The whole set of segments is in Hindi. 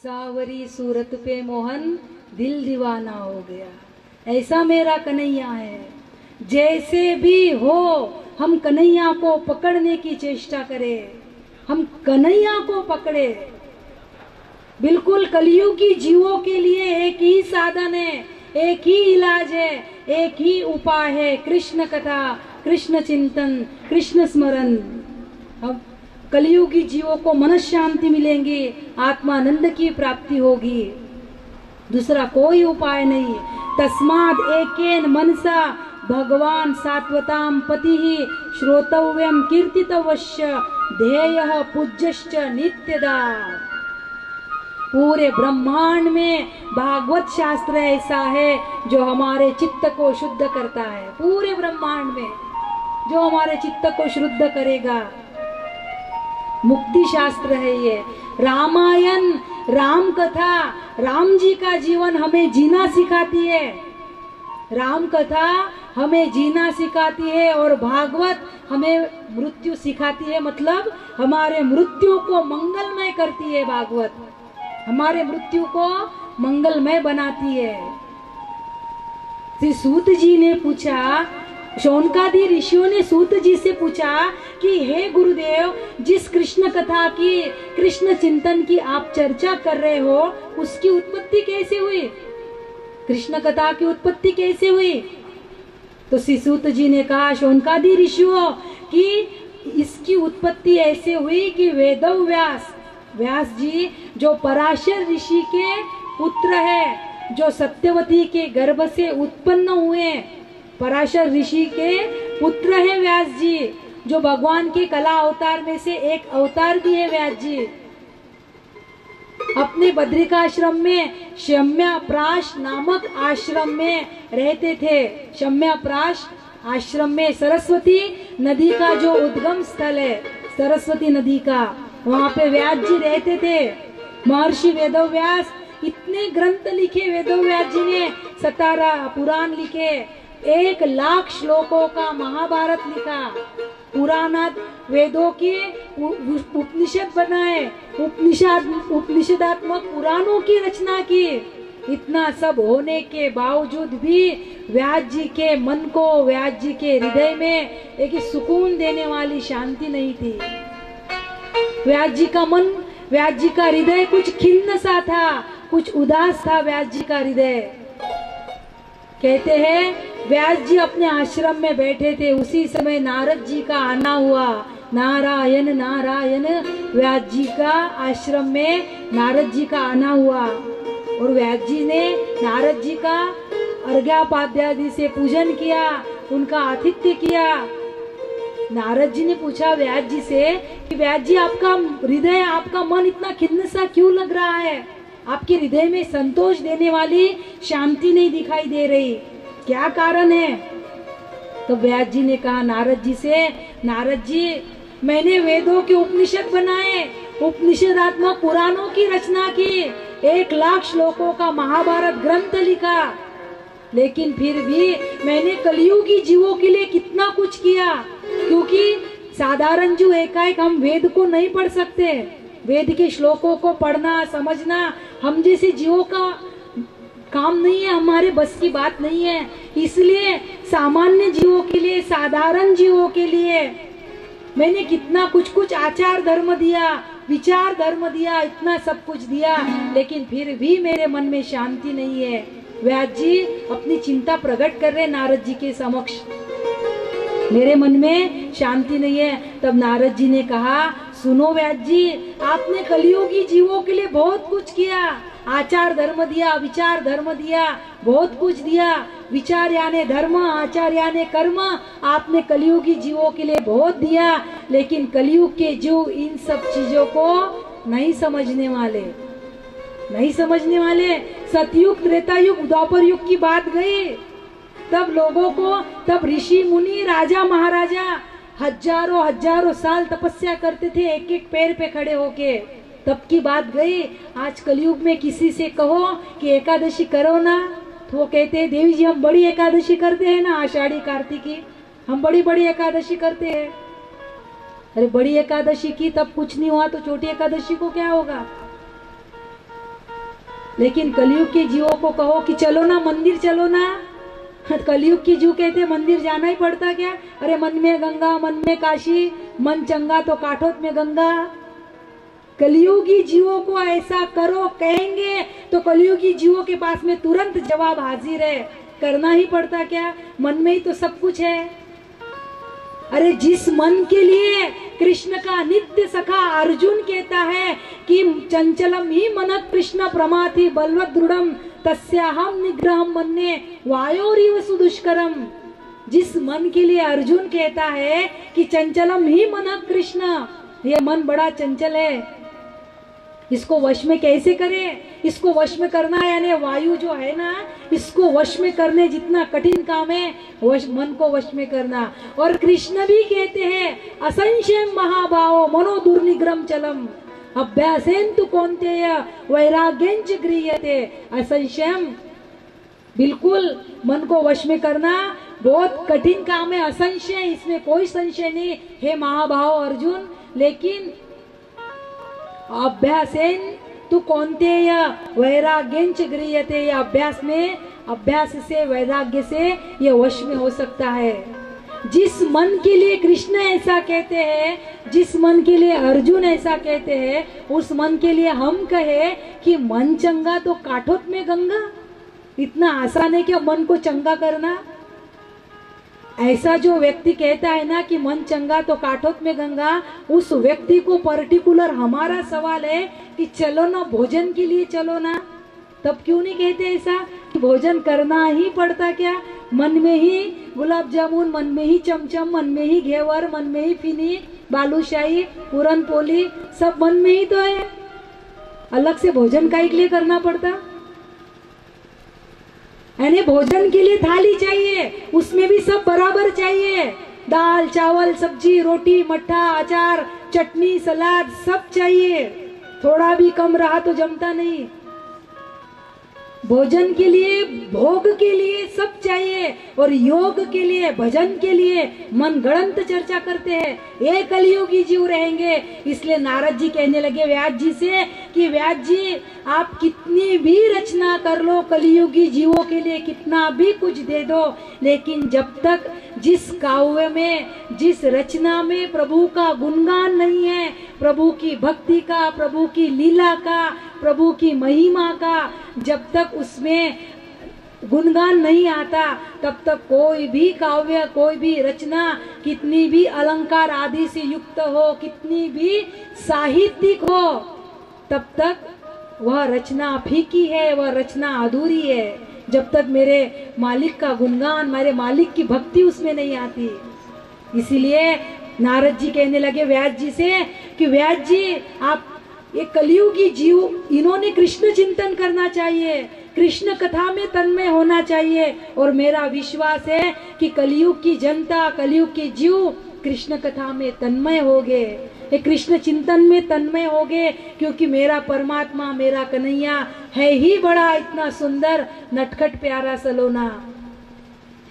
सावरी सूरत पे मोहन दिल दीवाना हो गया, ऐसा मेरा कन्हैया है। जैसे भी हो हम कन्हैया को पकड़ने की चेष्टा करें, हम कन्हैया को पकड़े। बिल्कुल कलियुगी जीवों के लिए एक ही साधन है, एक ही इलाज है, एक ही उपाय है, कृष्ण कथा, कृष्ण चिंतन, कृष्ण स्मरण। अब कलियुगी जीवों को मन शांति मिलेंगी, आत्मानंद की प्राप्ति होगी, दूसरा कोई उपाय नहीं। तस्माद एकेन मनसा भगवान सात्वताम पति ही श्रोतव्यम कीर्तितवश्य ध्येयः पूज्यश्च नित्यदा। पूरे ब्रह्मांड में भागवत शास्त्र ऐसा है जो हमारे चित्त को शुद्ध करता है। पूरे ब्रह्मांड में जो हमारे चित्त को शुद्ध करेगा, मुक्ति शास्त्र है ये। रामायण, राम कथा, राम जी का जीवन हमें जीना सिखाती है, राम कथा हमें जीना सिखाती है, और भागवत हमें मृत्यु सिखाती है। मतलब हमारे मृत्यु को मंगलमय करती है, भागवत हमारे मृत्यु को मंगलमय बनाती है। श्री सूत जी ने पूछा, शौनकादि ऋषियों ने सूत जी से पूछा कि हे गुरुदेव, जिस कृष्ण कथा की, कृष्ण चिंतन की आप चर्चा कर रहे हो, उसकी उत्पत्ति कैसे हुई? कृष्ण कथा की उत्पत्ति कैसे हुई? तो श्री सूत जी ने कहा, शौनकादि ऋषियों की इसकी उत्पत्ति ऐसे हुई कि वेदव्यास, व्यास जी जो पराशर ऋषि के पुत्र है, जो सत्यवती के गर्भ से उत्पन्न हुए, पराशर ऋषि के पुत्र है व्यास जी, जो भगवान के कला अवतार में से एक अवतार भी है व्यास जी। अपने बद्रिकाश्रम में शम्याप्राश नामक आश्रम में रहते थे। शम्याप्राश आश्रम में सरस्वती नदी का जो उद्गम स्थल है, सरस्वती नदी का, वहाँ पे व्यास जी रहते थे। महर्षि वेदव्यास इतने ग्रंथ लिखे, वेदव्यास जी ने 17 पुराण लिखे, 1,00,000 श्लोकों का महाभारत लिखा, पुराणात वेदों के उपनिषद बनाए, उपनिषदात्मक पुराणों की रचना की। इतना सब होने के बावजूद भी व्यास जी के मन को, व्यास जी के हृदय में एक सुकून देने वाली शांति नहीं थी। व्यास जी का मन, व्यास जी का हृदय कुछ खिन्न सा था, कुछ उदास था व्यास जी का हृदय। कहते हैं व्यास जी अपने आश्रम में बैठे थे, उसी समय नारद जी का आना हुआ। नारायण नारायण, व्यास जी का आश्रम में नारद जी का आना हुआ, और व्यास जी ने नारद जी का अर्घ्यापाद्यादि से पूजन किया, उनका आतिथ्य किया। नारद जी ने पूछा व्यास जी से कि व्यास जी, आपका हृदय, आपका मन इतना खिन्न सा क्यों लग रहा है? आपके हृदय में संतोष देने वाली शांति नहीं दिखाई दे रही, क्या कारण है? तो व्यास जी ने कहा नारद जी से, नारद जी, मैंने वेदों के उपनिषद बनाए, उपनिषदात्मक पुराणों की रचना की, 1,00,000 श्लोकों का महाभारत ग्रंथ लिखा, लेकिन फिर भी मैंने कलियुगी जीवों के लिए कितना कुछ किया। क्योंकि साधारण जीव एकाएक हम वेद को नहीं पढ़ सकते, वेद के श्लोकों को पढ़ना समझना हम जैसे जीवों का काम नहीं है, हमारे बस की बात नहीं है। इसलिए सामान्य जीवों के लिए, साधारण जीवों के लिए मैंने कितना कुछ आचार धर्म दिया, विचार धर्म दिया, इतना सब कुछ दिया, लेकिन फिर भी मेरे मन में शांति नहीं है। व्यास जी अपनी चिंता प्रकट कर रहे नारद जी के समक्ष, मेरे मन में शांति नहीं है। तब नारद जी ने कहा, सुनो व्यास जी, आपने कलियुगी जीवों के लिए बहुत कुछ किया, आचार धर्म दिया, विचार धर्म दिया, बहुत कुछ दिया। विचार यानी धर्म, आचार यानी कर्म, आपने कलियुगी जीवों के लिए बहुत दिया, लेकिन कलियुग के जीव इन सब चीजों को नहीं समझने वाले, नहीं समझने वाले। सतयुग, त्रेता युग, द्वापर युग की बात गई, तब लोगों को, तब ऋषि मुनि, राजा महाराजा हजारों साल तपस्या करते थे एक एक पैर पे खड़े होके, तब की बात गई। आज कलयुग में किसी से कहो कि एकादशी करो ना, तो वो कहते हैं देवी जी हम बड़ी एकादशी करते हैं ना, आषाढ़ी कार्तिकी, हम बड़ी बड़ी एकादशी करते हैं। अरे बड़ी एकादशी की तब कुछ नहीं हुआ तो छोटी एकादशी को क्या होगा? लेकिन कलयुग के जीवों को कहो कि चलो ना मंदिर चलो ना, कलयुग की जीव कहते मंदिर जाना ही पड़ता क्या? अरे मन में गंगा मन में काशी, मन चंगा तो काठोत में गंगा। कलयुगी जीवों को ऐसा करो कहेंगे तो कलयुगी जीवों के पास में तुरंत जवाब हाजिर है, करना ही पड़ता क्या? मन में ही तो सब कुछ है। अरे जिस मन के लिए कृष्ण का नित्य सखा अर्जुन कहता है कि चंचलम ही मन कृष्ण प्रमाथि बलवत दृढ़म तस्याहम निग्रहम मन्ये वायोरिव सुदुष्करम। जिस मन के लिए अर्जुन कहता है कि चंचलम ही मन कृष्ण, ये मन बड़ा चंचल है, इसको वश में कैसे करें? इसको वश में करना है यानी वायु जो है ना, इसको वश में करने जितना कठिन काम है मन को वश में करना। और कृष्ण भी कहते हैं असंशय महाभाव मनो दुर्निग्रम चलम अभ्यासेन तु कौन्तेय वैराग्यंच गृह्यते। असंशयम, बिल्कुल मन को वश में करना बहुत कठिन काम है, असंशय, इसमें कोई संशय नहीं हे महाभाव अर्जुन। लेकिन अभ्यासेन तु कौन्तेय वैराग्यंच गृह्यते, अभ्यास में, अभ्यास से वैराग्य से ये वश में हो सकता है। जिस मन के लिए कृष्ण ऐसा कहते हैं, जिस मन के लिए अर्जुन ऐसा कहते हैं, उस मन के लिए हम कहे कि मन चंगा तो काठोत में गंगा। इतना आसान है कि मन को चंगा करना। ऐसा जो व्यक्ति कहता है ना कि मन चंगा तो काठोत में गंगा, उस व्यक्ति को पर्टिकुलर हमारा सवाल है कि चलो ना भोजन के लिए चलो ना। तब क्यों नहीं कहते ऐसा कि भोजन करना ही पड़ता क्या? मन में ही गुलाब जामुन, मन में ही चमचम, मन में ही घेवर, मन में ही फिनी, बालूशाही, पूरन पोली, सब मन में ही तो है। अलग से भोजन काहे के लिए करना पड़ता? यानी भोजन के लिए थाली चाहिए, उसमें भी सब बराबर चाहिए, दाल चावल सब्जी रोटी मट्ठा अचार चटनी सलाद सब चाहिए। थोड़ा भी कम रहा तो जमता नहीं। भोजन के लिए, भोग के लिए सब चाहिए, और योग के लिए, भजन के लिए मन गणंत चर्चा करते हैं। ये कलियुगी जीव रहेंगे। इसलिए नारद जी कहने लगे व्यास जी से कि व्यास जी आप कितनी भी रचना कर लो, कलियुगी जीवों के लिए कितना भी कुछ दे दो, लेकिन जब तक जिस काव्य में, जिस रचना में प्रभु का गुणगान नहीं है, प्रभु की भक्ति का, प्रभु की लीला का, प्रभु की महिमा का, जब तक उसमें गुणगान नहीं आता, तब तक कोई भी काव्य, कोई भी रचना कितनी भी अलंकार आदि से युक्त हो, कितनी भी साहित्यिक हो, तब तक वह रचना फीकी है, वह रचना अधूरी है। जब तक मेरे मालिक का गुणगान, मेरे मालिक की भक्ति उसमें नहीं आती। इसीलिए नारद जी कहने लगे व्यास जी से कि व्यास जी आप ये कलियुगी जीव, इन्होंने कृष्ण चिंतन करना चाहिए, कृष्ण कथा में तन्मय होना चाहिए। और मेरा विश्वास है कि कलियुग की जनता, कलियुग के जीव कृष्ण कथा में तन्मय हो गए, कृष्ण चिंतन में तन्मय हो गए, क्योंकि मेरा परमात्मा, मेरा कन्हैया है ही बड़ा इतना सुंदर, नटखट प्यारा सलोना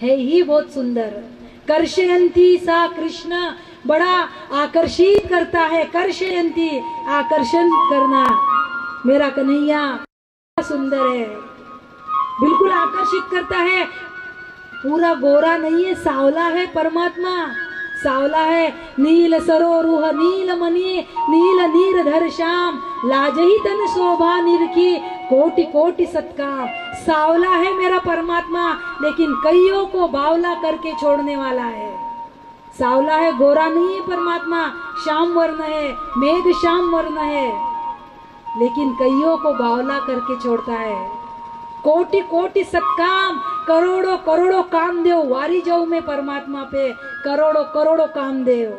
है ही बहुत सुंदर। कर्षयंती सा कृष्ण, बड़ा आकर्षित करता है। कर्षयंती, आकर्षण करना, मेरा कन्हैया सुंदर है, बिल्कुल आकर्षित करता है। पूरा गोरा नहीं है, सावला है परमात्मा, सावला है। नील सरोरुह नील मणि नील नीरधर श्याम, लाजही तन शोभा निरखी कोटि कोटि सत्कार। सावला है मेरा परमात्मा, लेकिन कईयों को बावला करके छोड़ने वाला है। सावला है, गोरा नहीं है परमात्मा, श्याम वर्ण है, मेघ श्याम वर्ण है, लेकिन कईयों को बावला करके छोड़ता है। कोटि कोटि सत्काम, करोड़ों करोड़ों कामदेव वारी जाऊं मैं परमात्मा पे, करोड़ों करोड़ों कामदेव।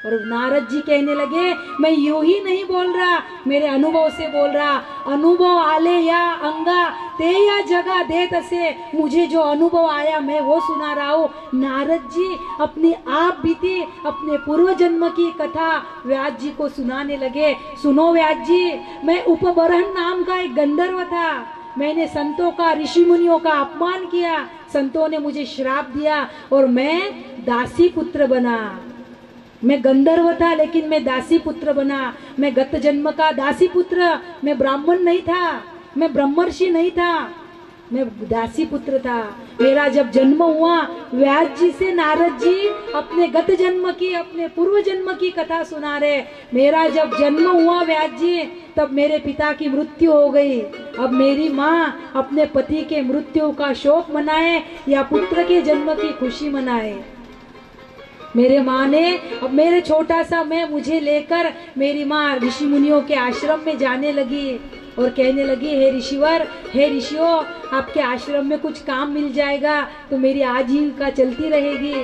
और नारद जी कहने लगे मैं यूं ही नहीं बोल रहा, मेरे अनुभव से बोल रहा। अनुभव आले या अंगा ते या जगह दे तसे, मुझे जो अनुभव आया मैं वो सुना रहा हूँ। नारद जी अपनी आप बीती, अपने पूर्व जन्म की कथा व्यास जी को सुनाने लगे। सुनो व्यास जी, मैं उपबरहन नाम का एक गंधर्व था, मैंने संतों का, ऋषि मुनियों का अपमान किया, संतों ने मुझे श्राप दिया और मैं दासी पुत्र बना। मैं गंधर्व था लेकिन मैं दासी पुत्र बना। मैं गत जन्म का दासी पुत्र, मैं ब्राह्मण नहीं था, मैं ब्रह्मर्षि नहीं था, मैं दासी पुत्र था। मेरा जब जन्म हुआ, व्यास जी से नारद जी अपने गत जन्म की, अपने पूर्व जन्म की कथा सुना रहे। मेरा जब जन्म हुआ व्यास जी, तब मेरे पिता की मृत्यु हो गई। अब मेरी माँ अपने पति के मृत्यु का शोक मनाए या पुत्र के जन्म की खुशी मनाए। मेरे माँ ने, अब मेरे छोटा सा मैं, मुझे लेकर मेरी माँ ऋषि मुनियों के आश्रम में जाने लगी और कहने लगी, हे ऋषिवर, हे ऋषियों, आपके आश्रम में कुछ काम मिल जाएगा तो मेरी आजीविका चलती रहेगी।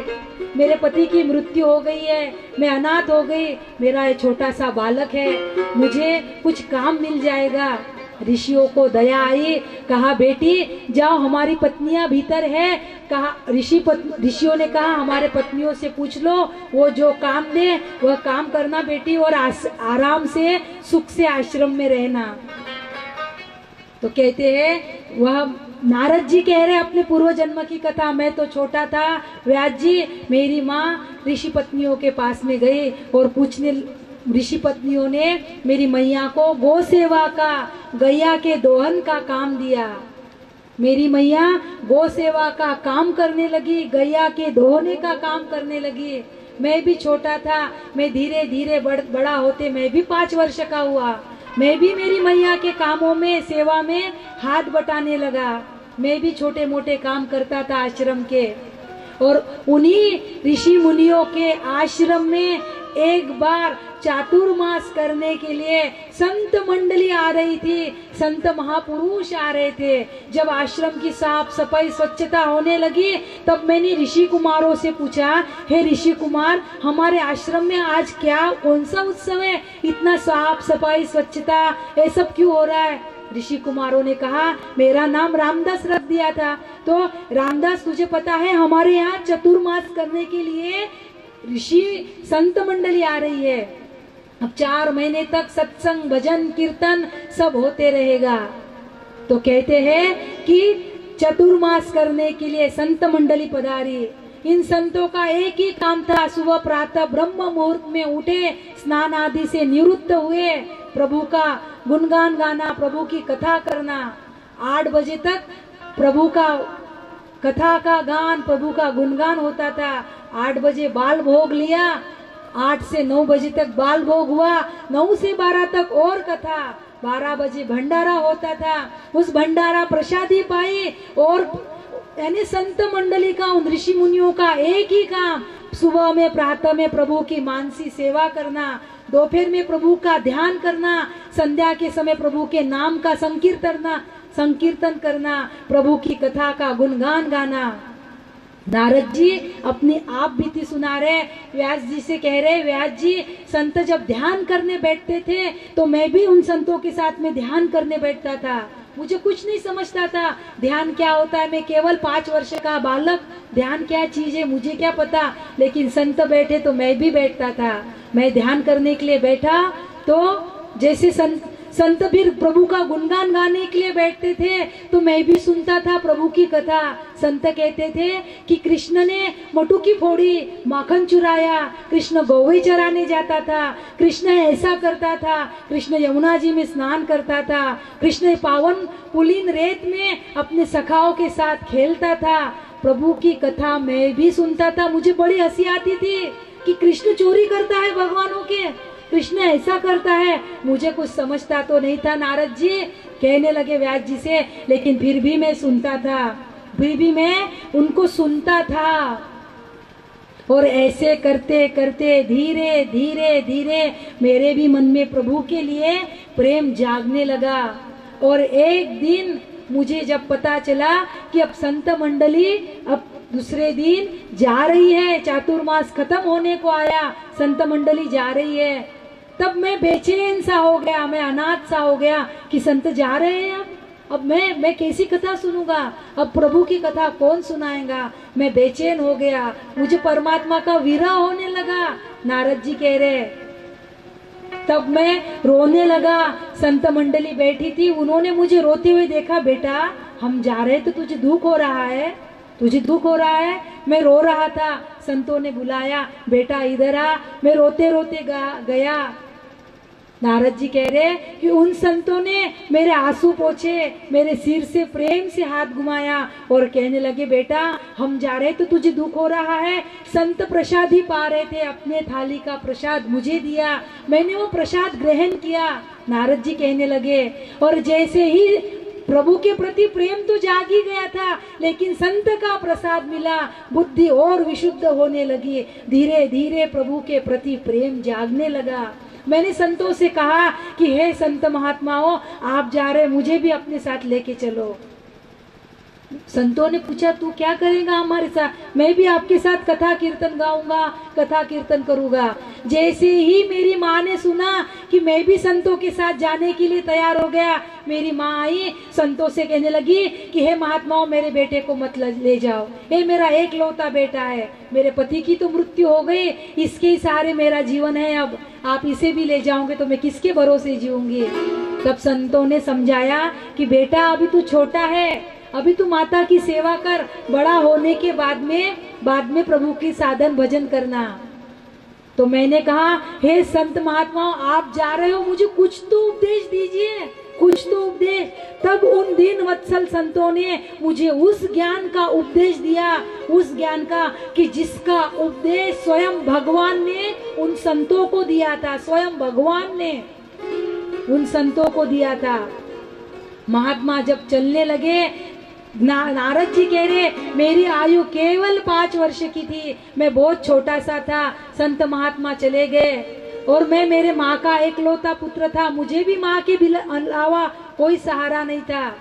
मेरे पति की मृत्यु हो गई है, मैं अनाथ हो गई, मेरा ये छोटा सा बालक है, मुझे कुछ काम मिल जाएगा। ऋषियों को दया आई, कहा बेटी जाओ, हमारी पत्नियां भीतर है। कहा ऋषियों ने कहा हमारे पत्नियों से पूछ लो, वो जो काम दे वह काम करना बेटी, और आराम से सुख से आश्रम में रहना। तो कहते हैं, वह नारद जी कह रहे अपने पूर्व जन्म की कथा। मैं तो छोटा था व्यास जी, मेरी माँ ऋषि पत्नियों के पास में गई और पूछने, ऋषि पत्नियों ने मेरी मैया को गौ सेवा का, गैया के दोहन का काम दिया। मेरी मैया गौ सेवा का काम करने लगी, गैया के दोहने का काम करने लगी। मैं भी छोटा था, मैं धीरे धीरे बड़ा होते मैं भी 5 वर्ष का हुआ। मैं भी मेरी मैया के कामों में, सेवा में हाथ बटाने लगा। मैं भी छोटे मोटे काम करता था आश्रम के। और उन्हीं ऋषि मुनियों के आश्रम में एक बार चातुर्मास करने के लिए संत मंडली आ रही थी, संत महापुरुष आ रहे थे। जब आश्रम की साफ सफाई स्वच्छता होने लगी, तब मैंने ऋषि कुमारों से पूछा, हे ऋषि कुमार, हमारे आश्रम में आज क्या, कौन सा उत्सव है, इतना साफ सफाई स्वच्छता ये सब क्यों हो रहा है? ऋषि कुमारों ने कहा, मेरा नाम रामदास रख दिया था। तो रामदास, तुझे पता है हमारे यहाँ चतुर्मास करने के लिए ऋषि संत मंडली आ रही है। अब 4 महीने तक सत्संग, भजन, कीर्तन सब होते रहेगा। तो कहते हैं कि चतुर्मास करने के लिए संत मंडली पधारी। इन संतों का एक ही काम था, सुबह प्रातः ब्रह्म मुहूर्त में उठे, स्नान आदि से निवृत्त हुए, प्रभु का गुणगान गाना, प्रभु की कथा करना। 8 बजे तक प्रभु का कथा का गान, प्रभु का गुणगान होता था। 8 बजे बाल भोग लिया, 8 से 9 बजे तक बाल भोग हुआ, 9 से 12 तक और कथा, 12 बजे भंडारा होता था। उस भंडारा प्रसादी पाई। और यानी संत मंडली का, उन ऋषि मुनियों का एक ही काम, सुबह में प्रातः में प्रभु की मानसी सेवा करना, दोपहर में प्रभु का ध्यान करना, संध्या के समय प्रभु के नाम का संकीर्तन करना, प्रभु की कथा का गुणगान गाना। नारद जी अपनी आप बीती सुना रहे, व्यास जी से कह रहे, व्यास जी, संत जब ध्यान करने बैठते थे तो मैं भी उन संतों के साथ में ध्यान करने बैठता था। मुझे कुछ नहीं समझता था ध्यान क्या होता है, मैं केवल 5 वर्ष का बालक, ध्यान क्या चीज है मुझे क्या पता। लेकिन संत बैठे तो मैं भी बैठता था। मैं ध्यान करने के लिए बैठा तो जैसे संत फिर प्रभु का गुणगान गाने के लिए बैठते थे तो मैं भी सुनता था प्रभु की कथा। संत कहते थे कि कृष्ण ने मटुकी फोड़ी, माखन चुराया, कृष्ण गौवे चराने जाता था, कृष्ण ऐसा करता था, कृष्ण यमुना जी में स्नान करता था, कृष्ण पावन पुलिन रेत में अपने सखाओं के साथ खेलता था। प्रभु की कथा मैं भी सुनता था। मुझे बड़ी हंसी आती थी कि कृष्ण चोरी करता है भगवानों के, कृष्ण ऐसा करता है। मुझे कुछ समझता तो नहीं था। नारद जी कहने लगे व्यास जी से, लेकिन फिर भी मैं सुनता था, फिर भी मैं उनको सुनता था। और ऐसे करते करते धीरे धीरे धीरे मेरे भी मन में प्रभु के लिए प्रेम जागने लगा। और एक दिन मुझे जब पता चला कि अब संत मंडली अब दूसरे दिन जा रही है, चातुर्मास खत्म होने को आया, संत मंडली जा रही है, तब मैं बेचैन सा हो गया, मैं अनाथ सा हो गया कि संत जा रहे हैं। अब मैं कैसी कथा सुनूंगा, अब प्रभु की कथा कौन सुनाएगा। मैं बेचैन हो गया, मुझे परमात्मा का विरह होने लगा। नारद जी कह रहे, तब मैं रोने लगा। संत मंडली बैठी थी, उन्होंने मुझे रोते हुए देखा, बेटा हम जा रहे तो तुझे दुख हो रहा है, तुझे दुख हो रहा है? मैं रो रहा था, संतों ने बुलाया, बेटा इधर आ। मैं रोते रोते गया। नारद जी कह रहे कि उन संतों ने मेरे आंसू पोंछे, मेरे सिर से प्रेम से हाथ घुमाया और कहने लगे, बेटा हम जा रहे तो तुझे दुख हो रहा है। संत प्रसाद ही पा रहे थे, अपने थाली का प्रसाद मुझे दिया, मैंने वो प्रसाद ग्रहण किया। नारद जी कहने लगे, और जैसे ही प्रभु के प्रति प्रेम तो जाग ही गया था, लेकिन संत का प्रसाद मिला, बुद्धि और विशुद्ध होने लगी। धीरे धीरे प्रभु के प्रति प्रेम जागने लगा। मैंने संतों से कहा कि हे संत महात्माओं, आप जा रहे, मुझे भी अपने साथ लेके चलो। संतों ने पूछा, तू क्या करेगा हमारे साथ? मैं भी आपके साथ कथा कीर्तन गाऊंगा, कथा कीर्तन करूंगा। जैसे ही मेरी माँ ने सुना कि मैं भी संतों के साथ जाने के लिए तैयार हो गया, मेरी माँ आई, संतों से कहने लगी कि हे महात्माओं, मेरे बेटे को मत ले जाओ, ये मेरा एक लौता बेटा है, मेरे पति की तो मृत्यु हो गई, इसके ही सहारे मेरा जीवन है, अब आप इसे भी ले जाओगे तो मैं किसके भरोसे जीऊंगी। तब संतों ने समझाया कि बेटा अभी तू छोटा है, अभी तू माता की सेवा कर, बड़ा होने के बाद में प्रभु की साधन भजन करना। तो मैंने कहा, हे संत महात्माओं, आप जा रहे हो, मुझे कुछ तो उपदेश दीजिए, कुछ तो उपदेश। तब उन दिन वत्सल संतों ने मुझे उस ज्ञान का उपदेश दिया, उस ज्ञान का कि जिसका उपदेश स्वयं भगवान ने उन संतों को दिया था, स्वयं भगवान ने उन संतों को दिया था। महात्मा जब चलने लगे, नारद जी कह रहे, मेरी आयु केवल 5 वर्ष की थी, मैं बहुत छोटा सा था, संत महात्मा चले गए और मैं मेरे माँ का एकलौता पुत्र था, मुझे भी माँ के अलावा कोई सहारा नहीं था।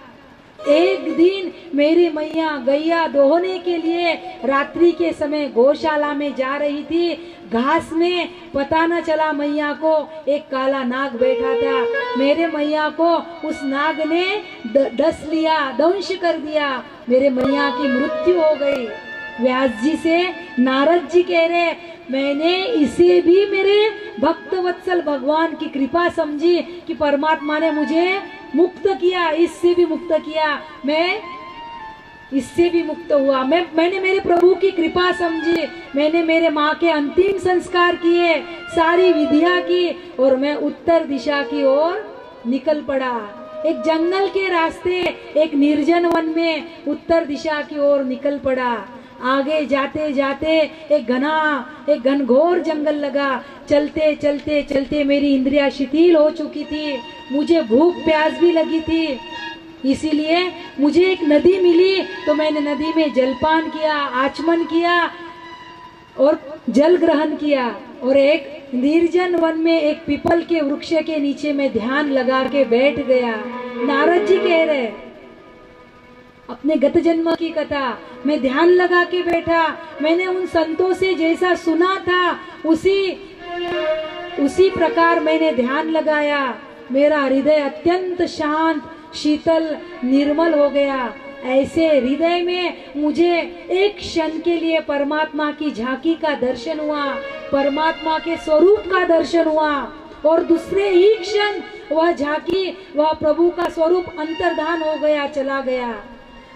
एक दिन मेरी मैया गैया दोहने के लिए रात्रि के समय गौशाला में जा रही थी, घास में पता न चला मैया को एक काला नाग बैठा था। मेरे मैया को उस नाग ने डस लिया, दंश कर दिया, मेरे मैया की मृत्यु हो गई। व्यास जी से नारद जी कह रहे, मैंने इसे भी मेरे भक्त वत्सल भगवान की कृपा समझी कि परमात्मा ने मुझे मुक्त किया, इससे भी मुक्त किया, मैं इससे भी मुक्त हुआ। मैंने मेरे प्रभु की कृपा समझी, मैंने मेरे माँ के अंतिम संस्कार किए, सारी विधियां की और मैं उत्तर दिशा की ओर निकल पड़ा। एक जंगल के रास्ते, एक निर्जन वन में उत्तर दिशा की ओर निकल पड़ा। आगे जाते जाते एक घनघोर जंगल लगा। चलते चलते चलते मेरी इंद्रियां शिथिल हो चुकी थी, मुझे भूख प्यास भी लगी थी, इसीलिए मुझे एक नदी मिली तो मैंने नदी में जलपान किया, आचमन किया और जल ग्रहण किया। और एक निर्जन वन में एक पीपल के वृक्ष के नीचे में ध्यान लगा के बैठ गया। नारद जी कह रहे, अपने गत जन्म की कथा, मैं ध्यान लगा के बैठा, मैंने उन संतों से जैसा सुना था उसी प्रकार मैंने ध्यान लगाया। मेरा हृदय अत्यंत शांत, शीतल, निर्मल हो गया। ऐसे हृदय में मुझे एक क्षण के लिए परमात्मा की झांकी का दर्शन हुआ, परमात्मा के स्वरूप का दर्शन हुआ और दूसरे ही क्षण वह झांकी, वह प्रभु का स्वरूप अंतर्धान हो गया, चला गया।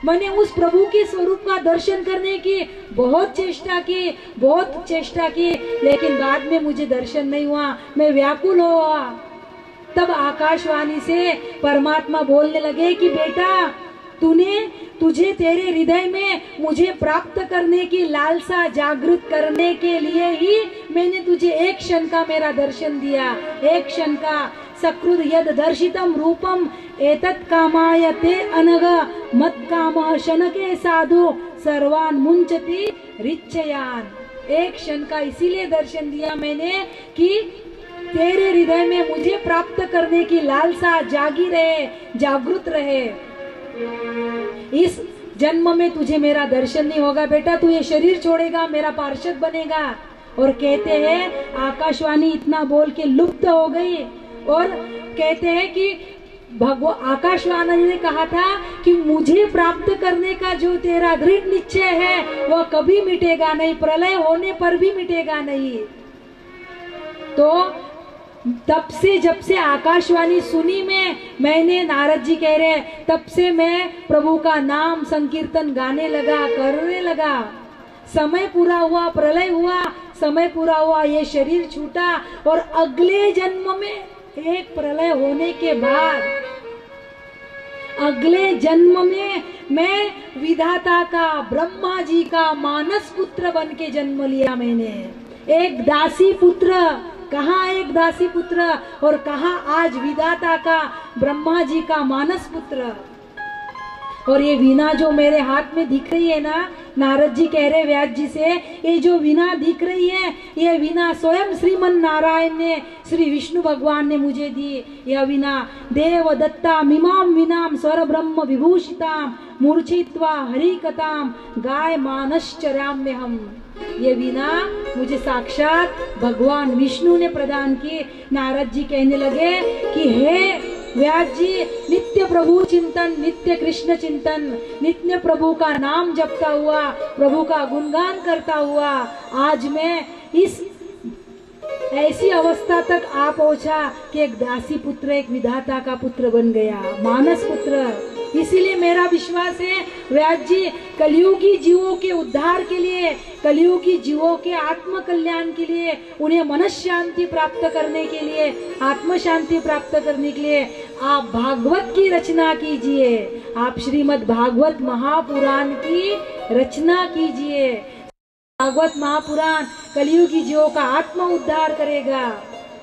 मैंने उस प्रभु के स्वरूप का दर्शन करने की बहुत चेष्टा की, लेकिन बाद में मुझे दर्शन नहीं हुआ, मैं व्याकुल हुआ। तब आकाशवाणी से परमात्मा बोलने लगे कि बेटा, तुझे तेरे हृदय में मुझे प्राप्त करने की लालसा जागृत करने के लिए ही मैंने तुझे एक क्षण का मेरा दर्शन दिया, एक क्षण का। सकृद यद दर्शितम रूपम एतत् कामाय ते अनग मत कामः शनके साधु सर्वान मुंचति रिच्चयान। एक क्षण का इसीलिए दर्शन दिया मैंने कि तेरे हृदय में मुझे प्राप्त करने की लालसा जागी रहे, जागृत रहे। इस जन्म में तुझे मेरा दर्शन नहीं होगा बेटा, तू ये शरीर छोड़ेगा, मेरा पार्षद बनेगा। और कहते हैं आकाशवाणी इतना बोल के लुप्त हो गई और कहते हैं कि आकाशवाणी ने कहा था कि मुझे प्राप्त करने का जो तेरा दृढ़ निश्चय है वह कभी मिटेगा नहीं, प्रलय होने पर भी मिटेगा नहीं। तो तब से जब से आकाशवाणी सुनी मैंने नारद जी कह रहे, तब से मैं प्रभु का नाम संकीर्तन गाने लगा, करने लगा। समय पूरा हुआ, प्रलय हुआ, समय पूरा हुआ, ये शरीर छूटा और अगले जन्म में, एक प्रलय होने के बाद अगले जन्म में मैं विधाता का, ब्रह्मा जी का मानस पुत्र बन के जन्म लिया मैंने। एक दासी पुत्र, कहाँ एक दासी पुत्र और कहाँ आज विधाता का, ब्रह्मा जी का मानस पुत्र। और ये वीणा जो मेरे हाथ में दिख रही है ना, नारद जी कह रहे व्यास जी से, ये जो वीणा दिख रही है, ये वीणा स्वयं श्रीमन नारायण ने, श्री विष्णु भगवान ने मुझे दी। यह वीणा देव दत्ता मिमाम वीणाम स्वर ब्रह्म विभूषिताम मूर्छित्वा हरि कथाम गाय मानश्चर्याम में हम। ये वीणा मुझे साक्षात भगवान विष्णु ने प्रदान की। नारद जी कहने लगे कि हे व्यास जी, नित्य प्रभु चिंतन, नित्य कृष्ण चिंतन, नित्य प्रभु का नाम जपता हुआ, प्रभु का गुणगान करता हुआ आज मैं इस ऐसी अवस्था तक आ पहुंचा कि एक दासी पुत्र, एक विधाता का पुत्र बन गया, मानस पुत्र। इसीलिए मेरा विश्वास है व्यास जी, कलियुगी जीवों के उद्धार के लिए, कलियुगी जीवों के आत्म कल्याण के लिए, उन्हें मनस शांति प्राप्त करने के लिए, आत्म शांति प्राप्त करने के लिए आप भागवत की रचना कीजिए। आप श्रीमद् भागवत महापुराण की रचना कीजिए। भागवत महापुराण कलियुगी जीवों का आत्म उद्धार करेगा,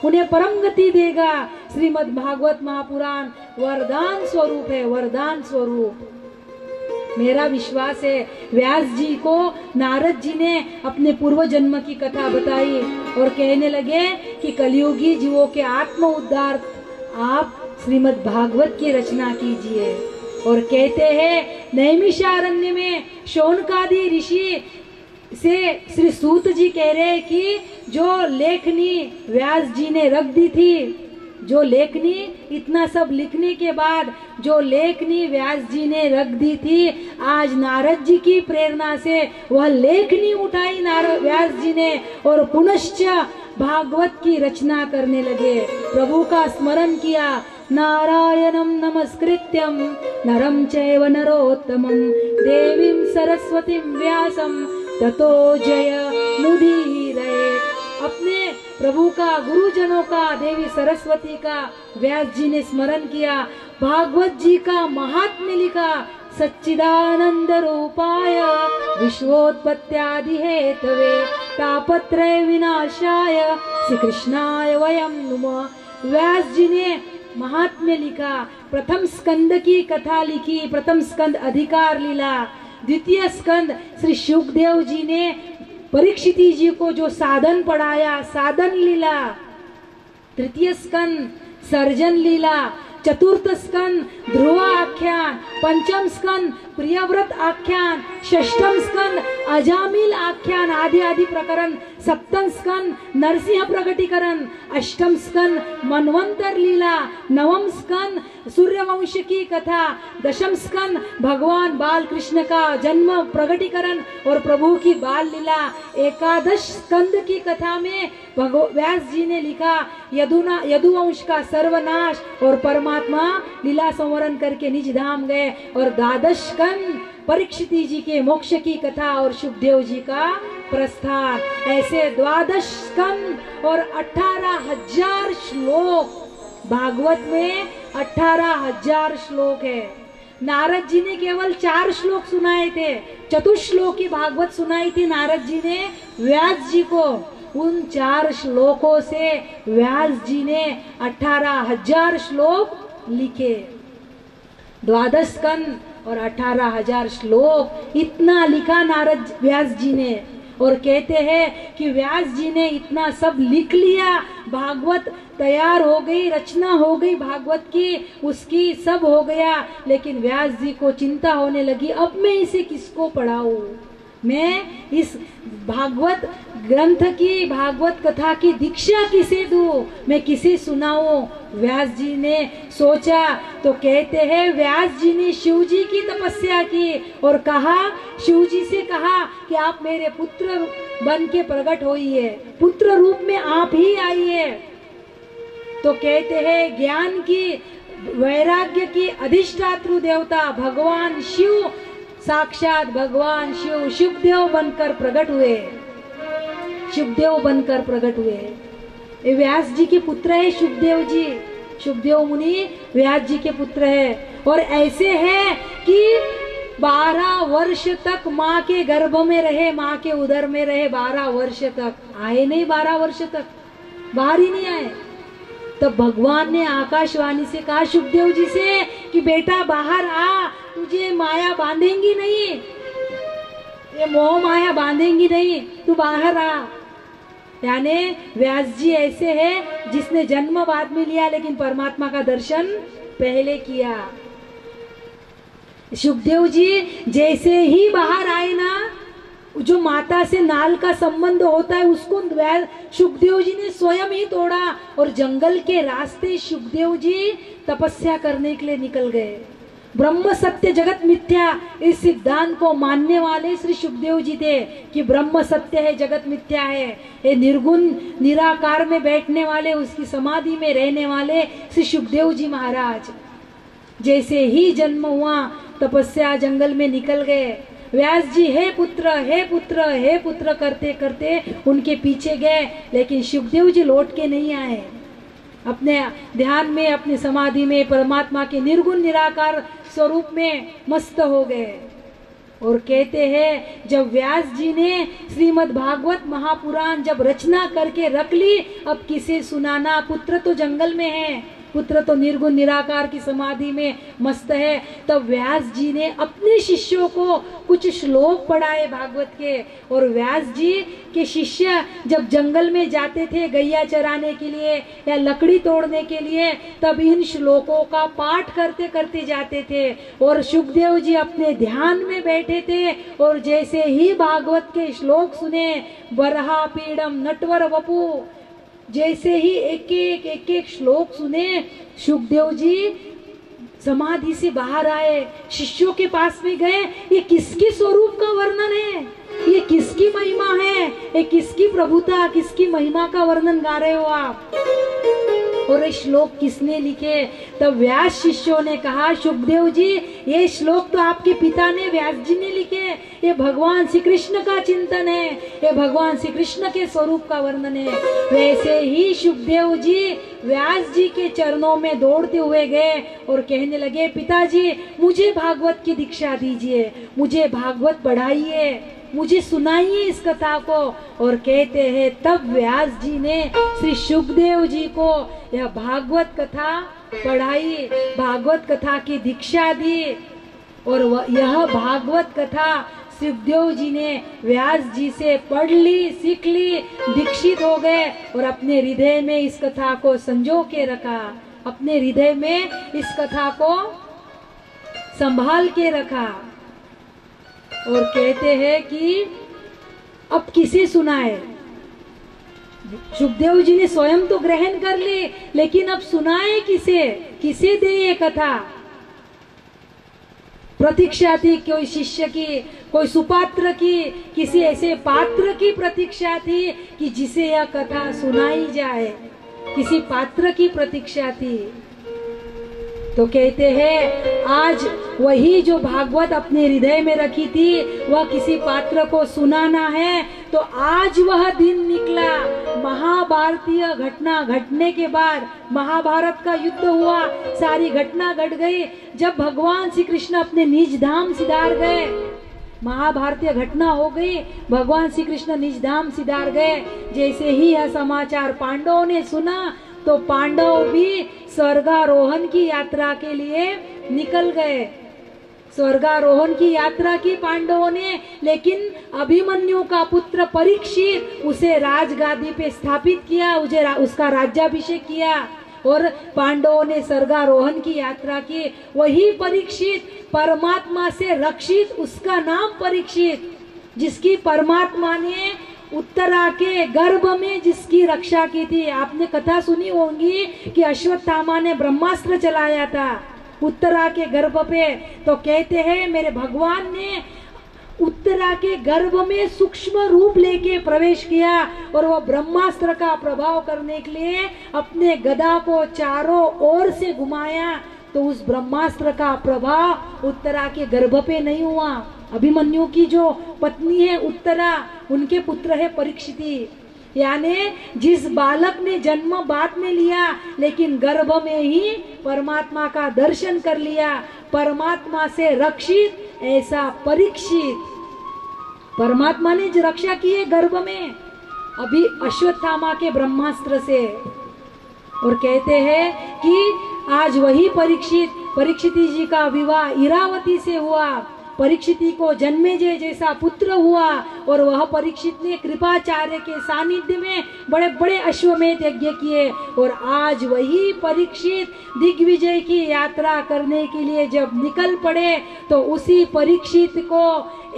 उन्हें परम गति देगा। श्रीमद् भागवत महापुराण वरदान स्वरूप है, वरदान स्वरूप। मेरा विश्वास है व्यास जी को नारद जी ने अपने पूर्व जन्म की कथा बताई और कहने लगे कि कलियुगी जीवों के आत्म उद्धार आप श्रीमद् भागवत की रचना कीजिए। और कहते हैं नैमिषारण्य में शौनकादि ऋषि से श्री सूत जी कह रहे हैं कि जो लेखनी व्यास जी ने रख दी थी, जो लेखनी इतना सब लिखने के बाद जो लेखनी व्यास जी ने रख दी थी, आज नारद जी की प्रेरणा से वह लेखनी उठाई व्यास जी ने और पुनश्च भागवत की रचना करने लगे। प्रभु का स्मरण किया, नारायणं नमस्कृत्यं नरं चैव नरोत्तमं देवीं सरस्वतीं व्यासं ततो जय मुदीरये। अपने प्रभु का, गुरुजनों का, देवी सरस्वती का व्यास जी ने स्मरण किया, भागवत जी का महात्म्य लिखा। सच्चिदानंद रूपाय विश्वोत्पत्त्यादि हेतवे तापत्रय विनाशाय श्री कृष्णाय वयं नुमः। व्यास जी ने महात्म्य लिखा, प्रथम स्कंद की कथा लिखी, प्रथम स्कंद अधिकार लीला, द्वितीय स्कंद श्री शुकदेव जी ने परीक्षित जी को जो साधन पढ़ाया, साधन लीला, तृतीय स्कंद सर्जन लीला, चतुर्थ स्कंद ध्रुव आख्यान, पंचम स्कंद प्रियव्रत आख्यान, षष्ठम स्कंद अजामिल आख्यान आदि आदि प्रकरण, सप्तम स्कंद नरसिंह प्रकटीकरण, अष्टम स्कंद मनवंतर लीला, नवम स्कंद सूर्यवंश की कथा, दशम स्कंद भगवान बाल कृष्ण का जन्म प्रकटीकरण और प्रभु की बाल लीला, एकादश स्कंद की कथा में व्यास जी ने लिखा यदुवंश का सर्वनाश और परमात्मा लीला संवरण करके निज धाम गए, और द्वादश स्कंद परीक्षित जी के मोक्ष की कथा और सुखदेव जी का प्रस्थान। ऐसे द्वादश स्कंद और 18,000 श्लोक, भागवत में 18,000 श्लोक है। नारद जी ने केवल 4 श्लोक सुनाए थे, चतुश्लोकी भागवत सुनाई थी नारद जी ने व्यास जी को। उन 4 श्लोकों से व्यास जी ने 18,000 श्लोक लिखे। द्वादश स्कंद और 18,000 श्लोक, इतना लिखा नारद व्यास जी ने। और कहते हैं कि व्यास जी ने इतना सब लिख लिया, भागवत तैयार हो गई, रचना हो गई भागवत की, उसकी सब हो गया, लेकिन व्यास जी को चिंता होने लगी, अब मैं इसे किसको पढ़ाऊं, मैं इस भागवत ग्रंथ की, भागवत कथा की दीक्षा किसे दूं, मैं किसे सुनाऊं। व्यास जी ने सोचा तो कहते हैं व्यास जी ने शिव जी की तपस्या की और कहा, शिव जी से कहा कि आप मेरे पुत्र बन के प्रकट होइए, पुत्र रूप में आप ही आइए। तो कहते हैं ज्ञान की वैराग्य की अधिष्ठातृ देवता भगवान शिव, साक्षात भगवान शिव शुभदेव बनकर प्रकट हुए, शुभदेव बनकर प्रकट हुए। ये व्यास जी के पुत्र है शुभदेव जी, शुभदेव मुनि व्यास जी के पुत्र है। और ऐसे है कि 12 वर्ष तक माँ के गर्भ में रहे, माँ के उदर में रहे 12 वर्ष तक, आए नहीं 12 वर्ष तक, बाहर ही नहीं आए। तब भगवान ने आकाशवाणी से कहा शुभदेव जी से कि बेटा बाहर आ, तुझे माया बांधेंगी नहीं, ये मोह माया बांधेंगी नहीं, तू बाहर आ। यानी व्यास जी ऐसे है जिसने जन्म बाद में लिया लेकिन परमात्मा का दर्शन पहले किया। शुभदेव जी जैसे ही बाहर आए ना, जो माता से नाल का संबंध होता है उसको शुभदेव जी ने स्वयं ही तोड़ा और जंगल के रास्ते शुभदेव जी तपस्या करने के लिए निकल गए। ब्रह्म सत्य जगत मिथ्या इस सिद्धांत को मानने वाले श्री शुभदेव जी थे कि ब्रह्म सत्य है जगत मिथ्या है। ये निर्गुण निराकार में बैठने वाले, उसकी समाधि में रहने वाले श्री शुभदेव जी महाराज जैसे ही जन्म हुआ तपस्या जंगल में निकल गए। व्यास जी हे पुत्र हे पुत्र हे पुत्र करते करते उनके पीछे गए, लेकिन शुभदेव जी लौट के नहीं आए। अपने ध्यान में, अपनी समाधि में परमात्मा के निर्गुण निराकार स्वरूप में मस्त हो गए। और कहते हैं जब व्यास जी ने श्रीमद् भागवत महापुराण जब रचना करके रख ली, अब किसे सुनाना, पुत्र तो जंगल में है, पुत्र तो निर्गुण निराकार की समाधि में मस्त है। तब व्यास जी ने अपने शिष्यों को कुछ श्लोक पढ़ाए भागवत के। और व्यास जी के शिष्य जब जंगल में जाते थे गैया चराने के लिए या लकड़ी तोड़ने के लिए, तब इन श्लोकों का पाठ करते करते जाते थे। और शुभदेव जी अपने ध्यान में बैठे थे और जैसे ही भागवत के श्लोक सुने, बरहा पीड़म नटवर वपु, जैसे ही एक एक श्लोक सुने, शुभदेव जी समाधि से बाहर आए, शिष्यों के पास में गए, ये किसके स्वरूप का वर्णन है, ये किसकी महिमा है, ये किसकी प्रभुता किसकी महिमा का वर्णन गा रहे हो आप, और ये श्लोक किसने लिखे। तब व्यास शिष्यों ने कहा शुभदेव जी ये श्लोक तो आपके पिता ने व्यास जी ने लिखे, ये भगवान श्री कृष्ण का चिंतन है, ये भगवान श्री कृष्ण के स्वरूप का वर्णन है। वैसे ही शुभदेव जी व्यास जी के चरणों में दौड़ते हुए गए और कहने लगे पिताजी मुझे भागवत की दीक्षा दीजिए, मुझे भागवत पढ़ाइए, मुझे सुनाइए इस कथा को। और कहते हैं तब व्यास जी ने श्री शुभदेव जी को यह भागवत कथा पढ़ाई, भागवत कथा की दीक्षा दी। और यह भागवत कथा शुभदेव जी ने व्यास जी से पढ़ ली, सीख ली, दीक्षित हो गए और अपने हृदय में इस कथा को संजो के रखा, अपने हृदय में इस कथा को संभाल के रखा। और कहते हैं कि अब किसे सुनाए, शुभदेव जी ने स्वयं तो ग्रहण कर ली, लेकिन अब सुनाए किसे, किसे दे ये कथा। प्रतीक्षा थी कोई शिष्य की, कोई सुपात्र की, किसी ऐसे पात्र की प्रतीक्षा थी कि जिसे यह कथा सुनाई जाए, किसी पात्र की प्रतीक्षा थी। तो कहते हैं आज वही जो भागवत अपने हृदय में रखी थी वह किसी पात्र को सुनाना है। तो आज वह दिन निकला, महाभारतीय घटना घटने के बाद, महाभारत का युद्ध हुआ, सारी घटना घट गई। जब भगवान श्री कृष्ण अपने निज धाम सिधार गए, महाभारतीय घटना हो गई, भगवान श्री कृष्ण निज धाम सिधार गए। जैसे ही यह समाचार पांडवों ने सुना तो पांडव भी स्वर्गारोहण की यात्रा के लिए निकल गए। स्वर्गारोहण की यात्रा की पांडवों ने, लेकिन अभिमन्यु का पुत्र परीक्षित उसे राजगादी पे स्थापित किया, उसका राज्याभिषेक किया और पांडवों ने स्वर्गारोहण की यात्रा की। वही परीक्षित परमात्मा से रक्षित, उसका नाम परीक्षित, जिसकी परमात्मा ने उत्तरा के गर्भ में जिसकी रक्षा की थी। आपने कथा सुनी होगी कि अश्वत्थामा ने ब्रह्मास्त्र चलाया था उत्तरा के गर्भ पे। तो कहते हैं मेरे भगवान ने उत्तरा के गर्भ में सूक्ष्म रूप लेके प्रवेश किया और वो ब्रह्मास्त्र का प्रभाव करने के लिए अपने गदा को चारों ओर से घुमाया, तो उस ब्रह्मास्त्र का प्रभाव उत्तरा के गर्भ पे नहीं हुआ। अभिमन्यु की जो पत्नी है उत्तरा, उनके पुत्र है परीक्षिति। यानी जिस बालक ने जन्म बाद में लिया लेकिन गर्भ में ही परमात्मा का दर्शन कर लिया, परमात्मा से रक्षित, ऐसा परीक्षित। परमात्मा ने जो रक्षा की है गर्भ में अभी अश्वत्थामा के ब्रह्मास्त्र से। और कहते हैं कि आज वही परीक्षित जी का विवाह इरावती से हुआ। परीक्षिति को जन्मेजय जैसा पुत्र हुआ और वह परीक्षित ने कृपाचार्य के सानिध्य में बड़े बड़े अश्वमेध यज्ञ किए। और आज वही परीक्षित दिग्विजय की यात्रा करने के लिए जब निकल पड़े तो उसी परीक्षित को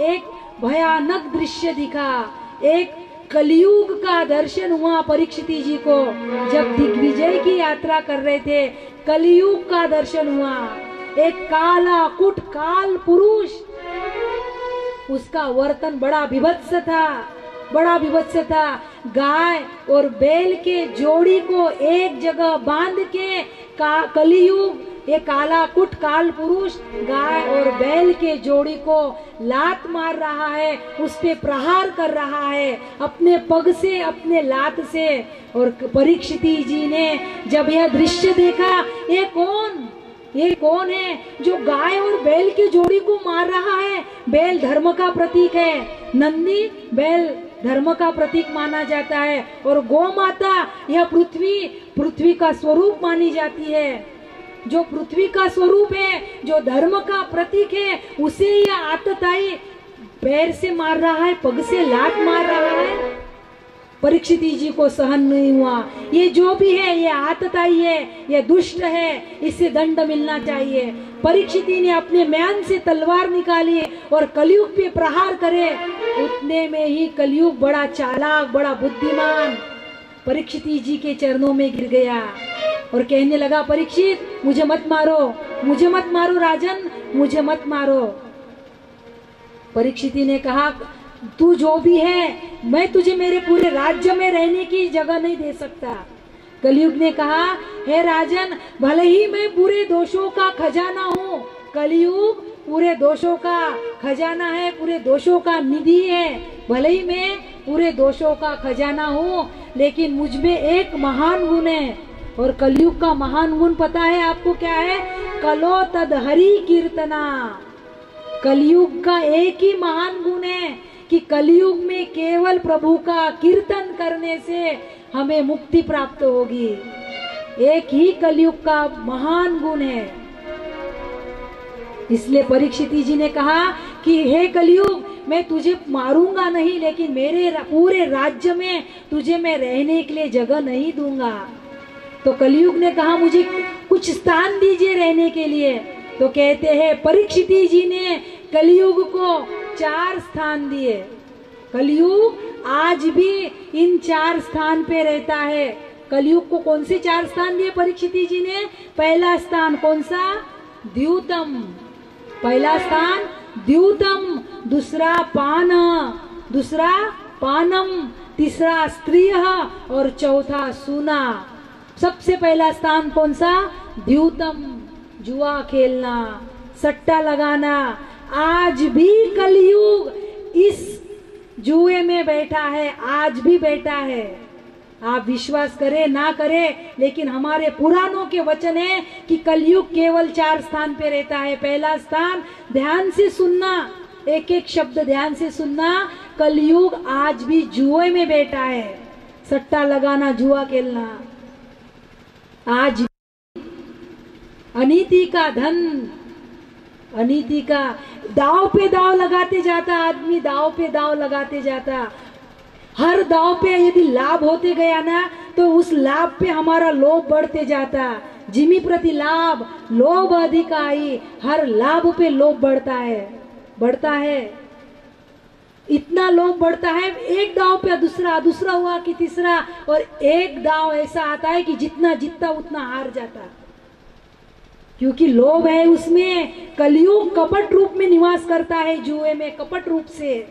एक भयानक दृश्य दिखा, एक कलयुग का दर्शन हुआ। परीक्षित जी को जब दिग्विजय की यात्रा कर रहे थे, कलयुग का दर्शन हुआ। एक काला कुट काल पुरुष, उसका वर्तन बड़ा विभत्स था। गाय और बैल के जोड़ी को एक जगह बांध के कलयुग, ये काला कुट काल पुरुष गाय और बैल के जोड़ी को लात मार रहा है, उस पे प्रहार कर रहा है अपने पग से, अपने लात से। और परीक्षित जी ने जब यह दृश्य देखा, ये कौन है जो गाय और बैल की जोड़ी को मार रहा है? बैल धर्म का प्रतीक है, नंदी बैल धर्म का प्रतीक माना जाता है, और गौ माता यह पृथ्वी का स्वरूप मानी जाती है। जो पृथ्वी का स्वरूप है, जो धर्म का प्रतीक है, उसे यह आतताई पैर से मार रहा है, पग से लात मार रहा है। परीक्षित जी को सहन नहीं हुआ। ये जो भी है ये आतताई है, ये दुष्ट है, इससे दंड मिलना चाहिए। परीक्षित ने अपने म्यान से तलवार निकाली और कलयुग पे प्रहार करे। उतने में ही कलयुग बड़ा चालाक, बड़ा बुद्धिमान परीक्षित जी के चरणों में गिर गया और कहने लगा, परीक्षित मुझे मत मारो राजन, मुझे मत मारो। परीक्षित ने कहा, तू जो भी है, मैं तुझे मेरे पूरे राज्य में रहने की जगह नहीं दे सकता। कलयुग ने कहा, हे राजन, भले ही मैं पूरे दोषों का खजाना हूँ, कलयुग पूरे दोषों का खजाना है, पूरे दोषों का निधि है। भले ही मैं पूरे दोषों का खजाना हूँ, लेकिन मुझ में एक महान गुण है। और कलयुग का महान गुण पता है आपको क्या है? कलो तद हरि कीर्तना। कलयुग का एक ही महान गुण है कि कलयुग में केवल प्रभु का कीर्तन करने से हमें मुक्ति प्राप्त होगी। एक ही कलयुग का महान गुण है। इसलिए परीक्षित जी ने कहा कि हे कलयुग, मैं तुझे मारूंगा नहीं, लेकिन मेरे पूरे राज्य में तुझे मैं रहने के लिए जगह नहीं दूंगा। तो कलयुग ने कहा, मुझे कुछ स्थान दीजिए रहने के लिए। तो कहते हैं परीक्षित जी ने कलयुग को 4 स्थान दिए। कलयुग आज भी इन 4 स्थान पे रहता है। कलयुग को कौन से 4 स्थान दिए परीक्षित जी ने? पहला स्थान कौन सा? द्यूतम। पहला स्थान द्यूतम, दूसरा पानम, तीसरा स्त्रिय और चौथा सूना। सबसे पहला स्थान कौन सा? द्यूतम, जुआ खेलना, सट्टा लगाना। आज भी कलयुग इस जुए में बैठा है, आज भी बैठा है। आप विश्वास करें ना करें, लेकिन हमारे पुराणों के वचन है कि कलयुग केवल 4 स्थान पे रहता है। पहला स्थान, ध्यान से सुनना, एक एक शब्द ध्यान से सुनना, कलयुग आज भी जुए में बैठा है। सट्टा लगाना, जुआ खेलना। आज अनीति का धन, अनीति का दाव पे दाव लगाते जाता आदमी, दाव पे दाव लगाते जाता। हर दाव पे यदि लाभ होते गया ना, तो उस लाभ पे हमारा लोभ बढ़ते जाता। जिमी प्रति लाभ, लोभ अधिकाई, हर लाभ पे लोभ बढ़ता है। इतना लोभ बढ़ता है, एक दाव पे दूसरा हुआ कि तीसरा, और एक दाव ऐसा आता है कि जितना जीतता उतना हार जाता। क्योंकि लोभ है उसमें, कलयुग कपट रूप में निवास करता है, जुए में कपट रूप से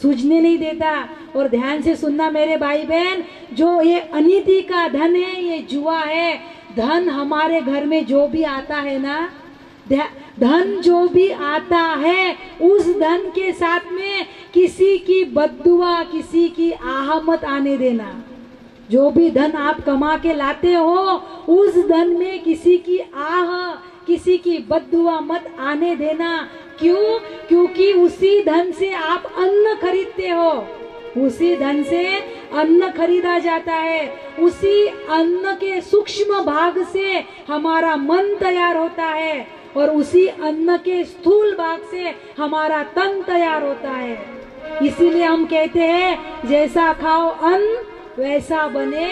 सूझने नहीं देता। और ध्यान से सुनना मेरे भाई बहन, जो ये अनिति का धन है, ये जुआ है। धन हमारे घर में जो भी आता है ना, धन जो भी आता है, उस धन के साथ में किसी की बद्दुआ, किसी की आह मत आने देना। जो भी धन आप कमा के लाते हो, उस धन में किसी की आह, किसी की बद्दुआ मत आने देना। क्यों? क्योंकि उसी धन से आप अन्न खरीदते हो, उसी धन से अन्न खरीदा जाता है, उसी अन्न के सूक्ष्म भाग से हमारा मन तैयार होता है, और उसी अन्न के स्थूल भाग से हमारा तन तैयार होता है। इसीलिए हम कहते हैं जैसा खाओ अन्न वैसा बने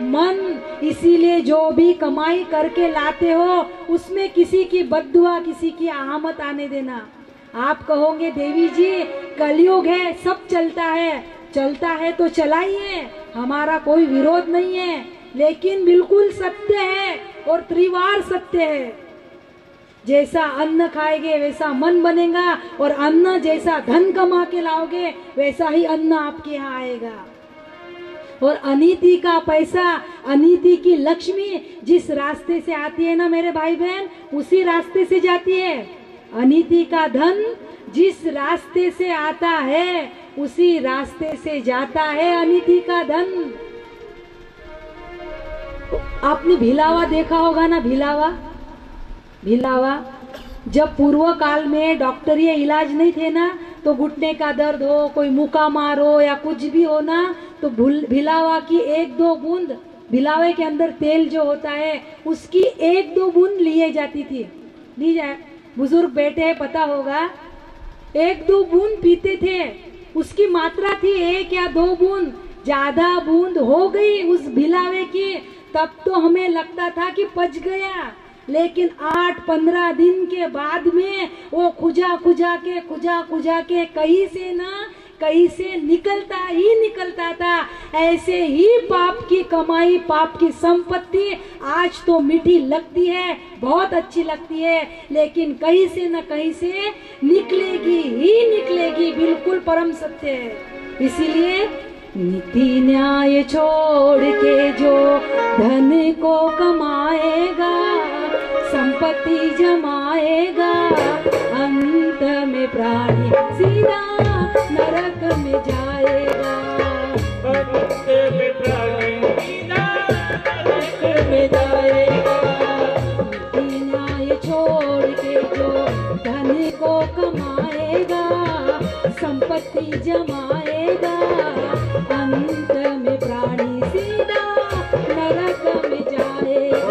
मन। इसीलिए जो भी कमाई करके लाते हो, उसमें किसी की बद्दुआ, किसी की आहमत आने देना। आप कहोगे देवी जी कलयुग है, सब चलता है, चलता है तो चलाइए, हमारा कोई विरोध नहीं है, लेकिन बिल्कुल सत्य है और त्रिवार सत्य है। जैसा अन्न खाएंगे वैसा मन बनेगा, और अन्न जैसा धन कमा के लाओगे वैसा ही अन्न आपके यहाँ आएगा। और अनीति का पैसा, अनीति की लक्ष्मी जिस रास्ते से आती है ना मेरे भाई बहन, उसी रास्ते से जाती है। अनीति का धन जिस रास्ते से आता है, उसी रास्ते से जाता है अनीति का धन। आपने भिलावा देखा होगा ना, भिलावा, भिलावा जब पूर्व काल में डॉक्टरी इलाज नहीं थे ना, तो घुटने का दर्द हो, कोई मुक्का मार हो या कुछ भी हो ना, तो भिलावा की 1-2 बूंद, भिलावे के अंदर तेल जो होता है उसकी 1-2 बूंद लिए जाती थी। ली जाए, बुजुर्ग बैठे हैं पता होगा, 1-2 बूंद पीते थे, उसकी मात्रा थी 1 या 2 बूंद। ज्यादा बूंद हो गई उस भिलावे की, तब तो हमें लगता था कि पच गया, लेकिन 8-15 दिन के बाद में वो खुजा खुजा के कहीं से ना कहीं से निकलता ही निकलता था। ऐसे ही पाप की कमाई, पाप की संपत्ति आज तो मीठी लगती है, बहुत अच्छी लगती है, लेकिन कहीं से न कहीं से निकलेगी ही निकलेगी, बिल्कुल परम सत्य है। इसीलिए नीति न्याय छोड़ के जो धन को कमाएगा, संपत्ति जमाएगा, अंत में प्राणी सीधा नरक में जाएगा। अंत में प्राणी सीधा नरक में जाएगा। नीति न्याय छोड़ के जो धन को कमाएगा, संपत्ति जमाएगा, अंत में प्राणी सीधा नरक में जाएगा।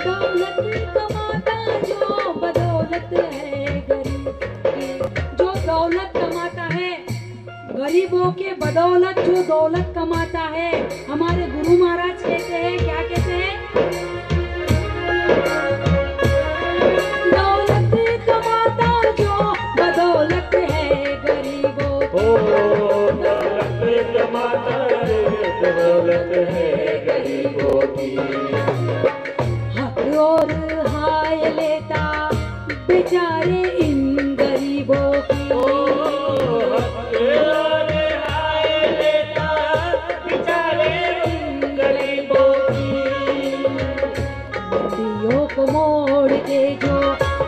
दौलत कमाता जो बदौलत है गरीब की, जो दौलत कमाता है, गरीबों के बदौलत जो दौलत कमाता है, हमारे गुरु महाराज कहते हैं, क्या कहते हैं? दौलत कमाता जो बदौलत है गरीबों की, दौलत कमाता बदौलत है गरीबों की। हक और हाय लेता बेचारे इन गरीबों की, हक और हाय लेता बेचारे इन गरीबों की। मुंडियों को मोड़ के जो,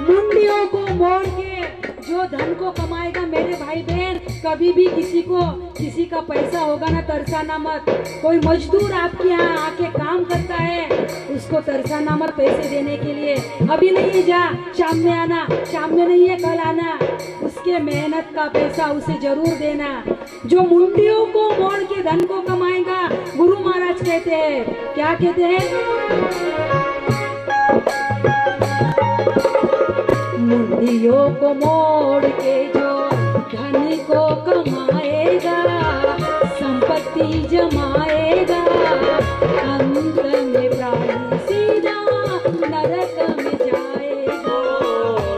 मुंडियों को मोड़ के जो धन को कमाएगा मेरे भाई बहन, कभी भी किसी का पैसा होगा ना, तरसाना मत। कोई मजदूर आपके यहाँ आके काम करता है, उसको तरसाना मत पैसे देने के लिए। अभी नहीं जा, शाम में आना, शाम में नहीं है कल आना, उसके मेहनत का पैसा उसे जरूर देना। जो मुंडियों को मोड़ के धन को कमाएगा, गुरु महाराज कहते हैं, क्या कहते हैं? मुंडियों को मोड़ के जो धन को कमाएगा, संपत्ति जमाएगा, अंत में प्राणी सीधा नरक में जाएगा।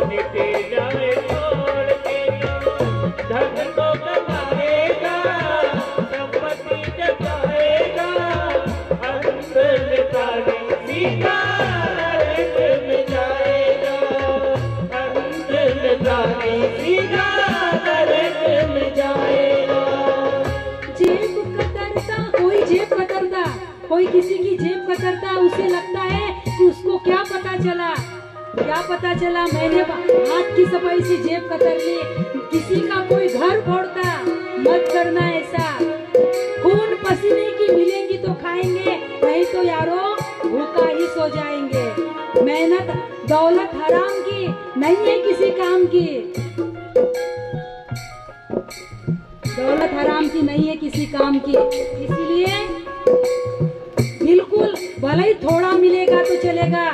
नीति न्याय छोड़ के जो धन को कमाएगा, संपत्ति जमाएगा, कोई किसी की जेब कतरता है, उसे लगता है कि उसको क्या पता चला, मैंने हाथ की सफाई से जेब कतर ली। किसी का कोई घर फोड़ता, मत करना ऐसा। खून पसीने की मिलेंगी तो खाएंगे, नहीं तो यारो भूखा ही सो जाएंगे। मेहनत दौलत हराम की नहीं है किसी काम की, दौलत हराम की नहीं है किसी काम की। इसीलिए बिल्कुल भले ही थोड़ा मिलेगा तो चलेगा,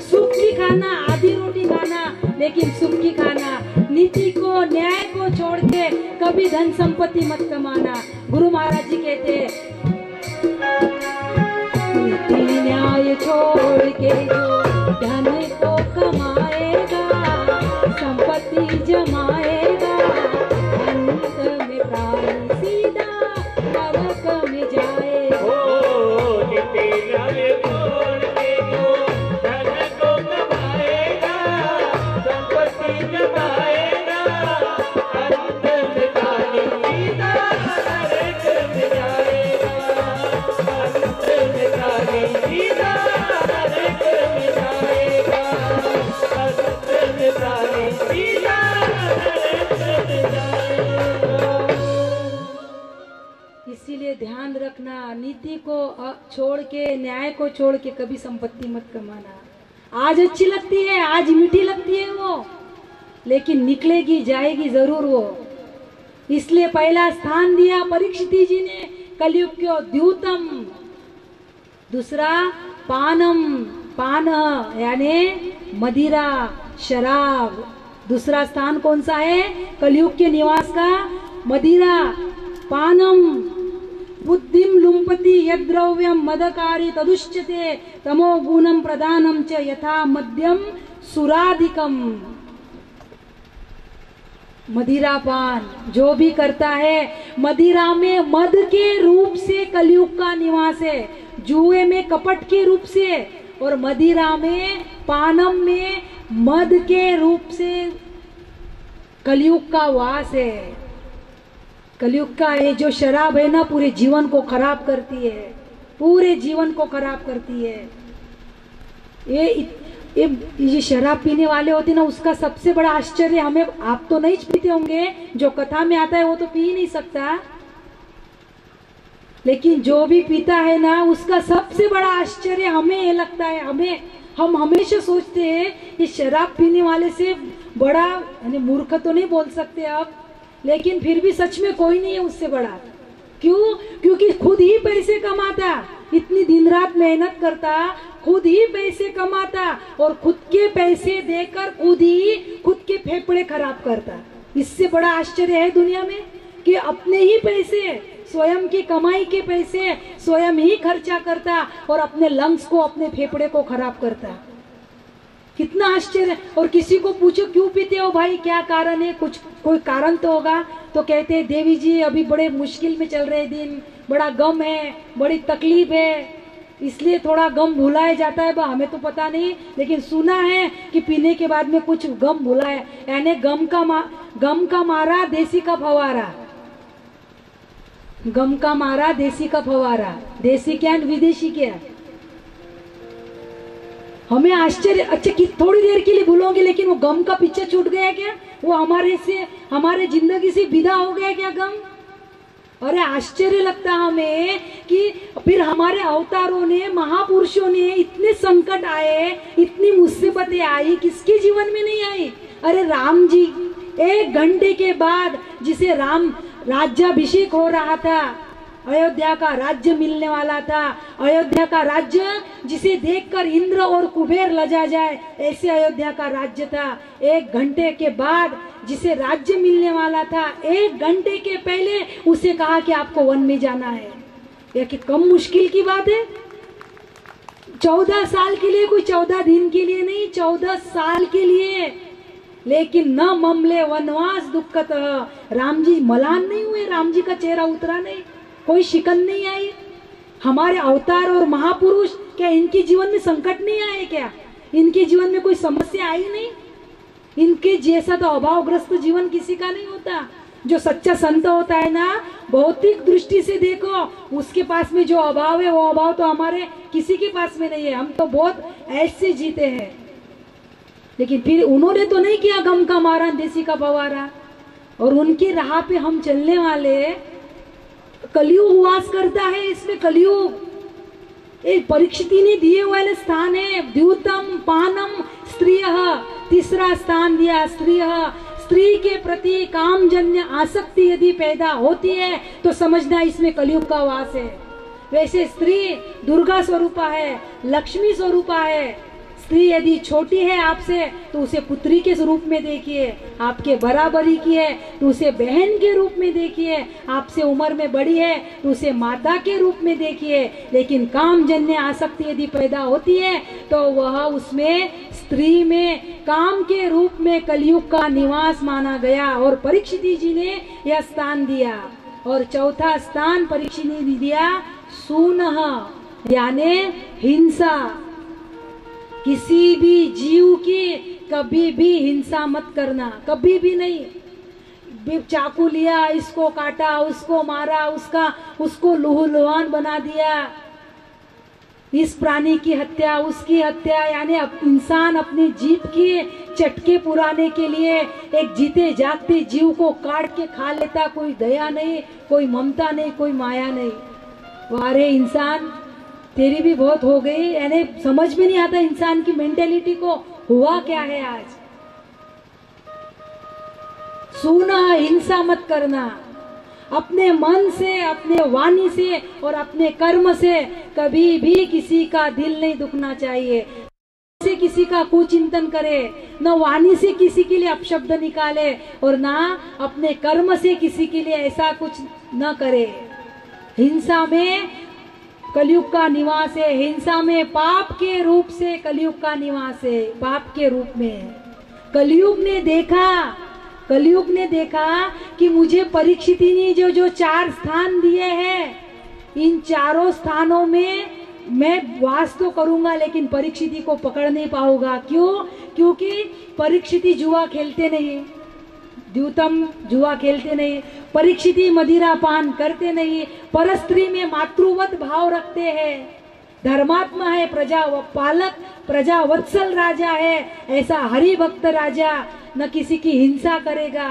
सुख की खाना, आधी रोटी खाना, लेकिन सुख की खाना। नीति को न्याय को छोड़ के कभी धन संपत्ति मत कमाना। गुरु महाराज जी कहते हैं नीति न्याय छोड़ के जो धन को कमाएगा, संपत्ति जमाएगा, अंत में प्राण सीधा नरक में जाएगा। नीति न्याय छोड़ के जो धन को कमाएगा, संपत्ति जमाएगा, अंत में प्राण सीधा नरक में जाएगा, अंत में प्राण सीधा नरक में जाएगा, अंत में प्राण सीधा नरक में जाएगा। इसीलिए ध्यान रखना, नीति को छोड़ के, न्याय को छोड़ के कभी संपत्ति मत कमाना। आज अच्छी लगती है, आज मीठी लगती है वो, लेकिन निकलेगी जाएगी जरूर वो। इसलिए पहला स्थान दिया परीक्षित जी ने कलयुग को द्यूतम, दूसरा पानम, पान यानी मदिरा शराब। दूसरा स्थान कौन सा है कलयुग के निवास का? मदिरा। पानम बुद्धिम लुम्पति यद्रव्यम मदकारी तदुच्यते तमो गुणम प्रधानम च यथा मध्यम सुराधिकम। मदिरा पान जो भी करता है, मदिरा में मद के रूप से कलयुग का निवास है, जुए में कपट के रूप से, और मदिरा में पानम में मद के रूप से कलयुग का वास है। कलयुग का ये जो शराब है ना, पूरे जीवन को खराब करती है, पूरे जीवन को खराब करती है। ये शराब पीने वाले होते ना, उसका सबसे बड़ा आश्चर्य हमें, आप तो नहीं पीते होंगे, जो कथा में आता है वो तो पी ही नहीं सकता, लेकिन जो भी पीता है ना, उसका सबसे बड़ा आश्चर्य हमें ये लगता है, हम हमेशा सोचते हैं ये शराब पीने वाले से बड़ा, यानी मूर्ख तो नहीं बोल सकते आप, लेकिन फिर भी सच में कोई नहीं है उससे बड़ा। क्यों? क्योंकि खुद ही पैसे कमाता, इतनी दिन रात मेहनत करता, खुद ही पैसे कमाता, और खुद के पैसे देकर खुद के फेफड़े खराब करता। इससे बड़ा आश्चर्य है दुनिया में कि अपने ही पैसे, स्वयं की कमाई के पैसे स्वयं ही खर्चा करता, और अपने लंग्स को, अपने फेफड़े को खराब करता। कितना आश्चर्य। और किसी को पूछो क्यों पीते हो भाई, क्या कारण है, कोई कारण तो होगा, तो कहते हैं देवी जी अभी बड़े मुश्किल में चल रहे दिन, बड़ा गम है, बड़ी तकलीफ है, इसलिए थोड़ा गम भुलाया जाता है। हमें तो पता नहीं, लेकिन सुना है कि पीने के बाद में कुछ गम भुलाए, यानी गम का मारा देसी का फवारा, गम का मारा देसी का फवारा। देसी क्या विदेशी क्या? हमें आश्चर्य, अच्छा कि थोड़ी देर के लिए भूलोगे, लेकिन वो गम का पीछे छूट गया क्या? वो हमारे जिंदगी से विदा हो गया क्या गम? अरे आश्चर्य लगता हमें कि फिर हमारे अवतारों ने, महापुरुषों ने, इतने संकट आए, इतनी मुसीबतें आई, किसके जीवन में नहीं आई? अरे राम जी 1 घंटे के बाद, जिसे राम राज्याभिषेक हो रहा था, अयोध्या का राज्य मिलने वाला था, अयोध्या का राज्य जिसे देखकर इंद्र और कुबेर लजा जाए, ऐसे अयोध्या का राज्य था। 1 घंटे के बाद जिसे राज्य मिलने वाला था, 1 घंटे के पहले उसे कहा कि आपको वन में जाना है। यह कि कम मुश्किल की बात है? 14 साल के लिए, कोई 14 दिन के लिए नहीं, 14 साल के लिए। लेकिन न ममले वनवास दुखत, राम जी मलान नहीं हुए, राम जी का चेहरा उतरा नहीं, कोई शिकन नहीं आई। हमारे अवतार और महापुरुष, क्या इनके जीवन में संकट नहीं आए क्या? इनके जीवन में कोई समस्या आई नहीं? इनके जैसा तो अभावग्रस्त जीवन किसी का नहीं होता। जो सच्चा संत होता है ना, भौतिक दृष्टि से देखो, उसके पास में जो अभाव है वो अभाव तो हमारे किसी के पास में नहीं है। हम तो बहुत ऐसे जीते हैं, लेकिन फिर उन्होंने तो नहीं किया गम का मारा देसी का पवारा। और उनकी राह पे हम चलने वाले, कलयुग वास करता है इसमें। कलयुग एक परीक्षिति ने दिए वाले स्थान है, द्यूतम पानम स्त्रियः, तीसरा स्थान दिया स्त्रियः। स्त्री के प्रति कामजन्य आसक्ति यदि पैदा होती है तो समझना इसमें कलयुग का वास है। वैसे स्त्री दुर्गा स्वरूपा है, लक्ष्मी स्वरूपा है। स्त्री यदि छोटी है आपसे तो उसे पुत्री के रूप में देखिए, आपके बराबरी की है तो उसे बहन के रूप में देखिए, आपसे उम्र में बड़ी है तो उसे माता के रूप में देखिए। लेकिन कामजन्य आसक्ति यदि पैदा होती है तो वह उसमें स्त्री में काम के रूप में कलयुग का निवास माना गया। और परीक्षित जी ने यह स्थान दिया। और चौथा स्थान परीक्षित ने दिया सूनः, यानी हिंसा। किसी भी जीव की कभी भी हिंसा मत करना, कभी भी नहीं। चाकू लिया, इसको काटा, उसको मारा, उसको लहूलुहान बना दिया, इस प्राणी की हत्या, उसकी हत्या, यानी इंसान अपनी जीभ की चटके पुराने के लिए एक जीते जागते जीव को काट के खा लेता। कोई दया नहीं, कोई ममता नहीं, कोई माया नहीं। वारे इंसान, तेरी भी बहुत हो गई। यानी समझ में नहीं आता इंसान की मेंटेलिटी को हुआ क्या है आज। सुना, हिंसा मत करना। अपने मन से, अपने वाणी से और अपने कर्म से कभी भी किसी का दिल नहीं दुखना चाहिए। से किसी का कुचिंतन करे, न वाणी से किसी के लिए अपशब्द निकाले और ना अपने कर्म से किसी के लिए ऐसा कुछ न करे। हिंसा में कलयुग का निवास है, हिंसा में पाप के रूप से कलयुग का निवास है। पाप के रूप में कलयुग ने देखा कि मुझे परीक्षिति ने जो 4 स्थान दिए हैं, इन चारों स्थानों में मैं वास तो करूंगा लेकिन परीक्षिति को पकड़ नहीं पाऊंगा। क्यों? क्योंकि परीक्षिति जुआ खेलते नहीं, द्यूतम जुआ खेलते नहीं, परीक्षिति मदिरा पान करते नहीं, परस्त्री में मातृवत भाव रखते हैं, धर्मात्मा है, प्रजा पालक, प्रजा वत्सल राजा है, ऐसा हरि भक्त राजा, न किसी की हिंसा करेगा।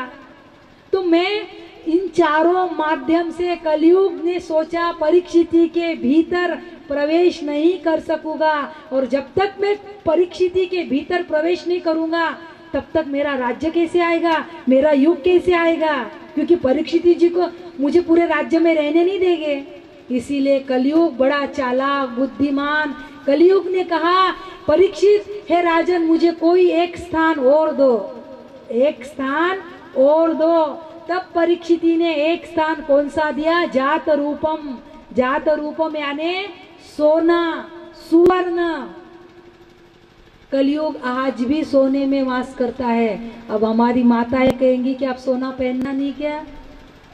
तो मैं इन चारों माध्यम से कलयुग ने सोचा परीक्षिति के भीतर प्रवेश नहीं कर सकूंगा, और जब तक मैं परीक्षिति के भीतर प्रवेश नहीं करूंगा तब तक मेरा राज्य कैसे आएगा, मेरा युग कैसे आएगा, क्योंकि परीक्षिति जी को मुझे पूरे राज्य में रहने नहीं देंगे। इसीलिए कलयुग बड़ा चालाक बुद्धिमान, कलयुग ने कहा परीक्षित है राजन, मुझे कोई एक स्थान और दो, एक स्थान और दो। तब परीक्षिति ने एक स्थान कौन सा दिया? जात रूपम। जात रूपम यानी सोना, सुवर्ण। कलयुग आज भी सोने में वास करता है। अब हमारी माताएं कहेंगी कि आप सोना पहनना नहीं, क्या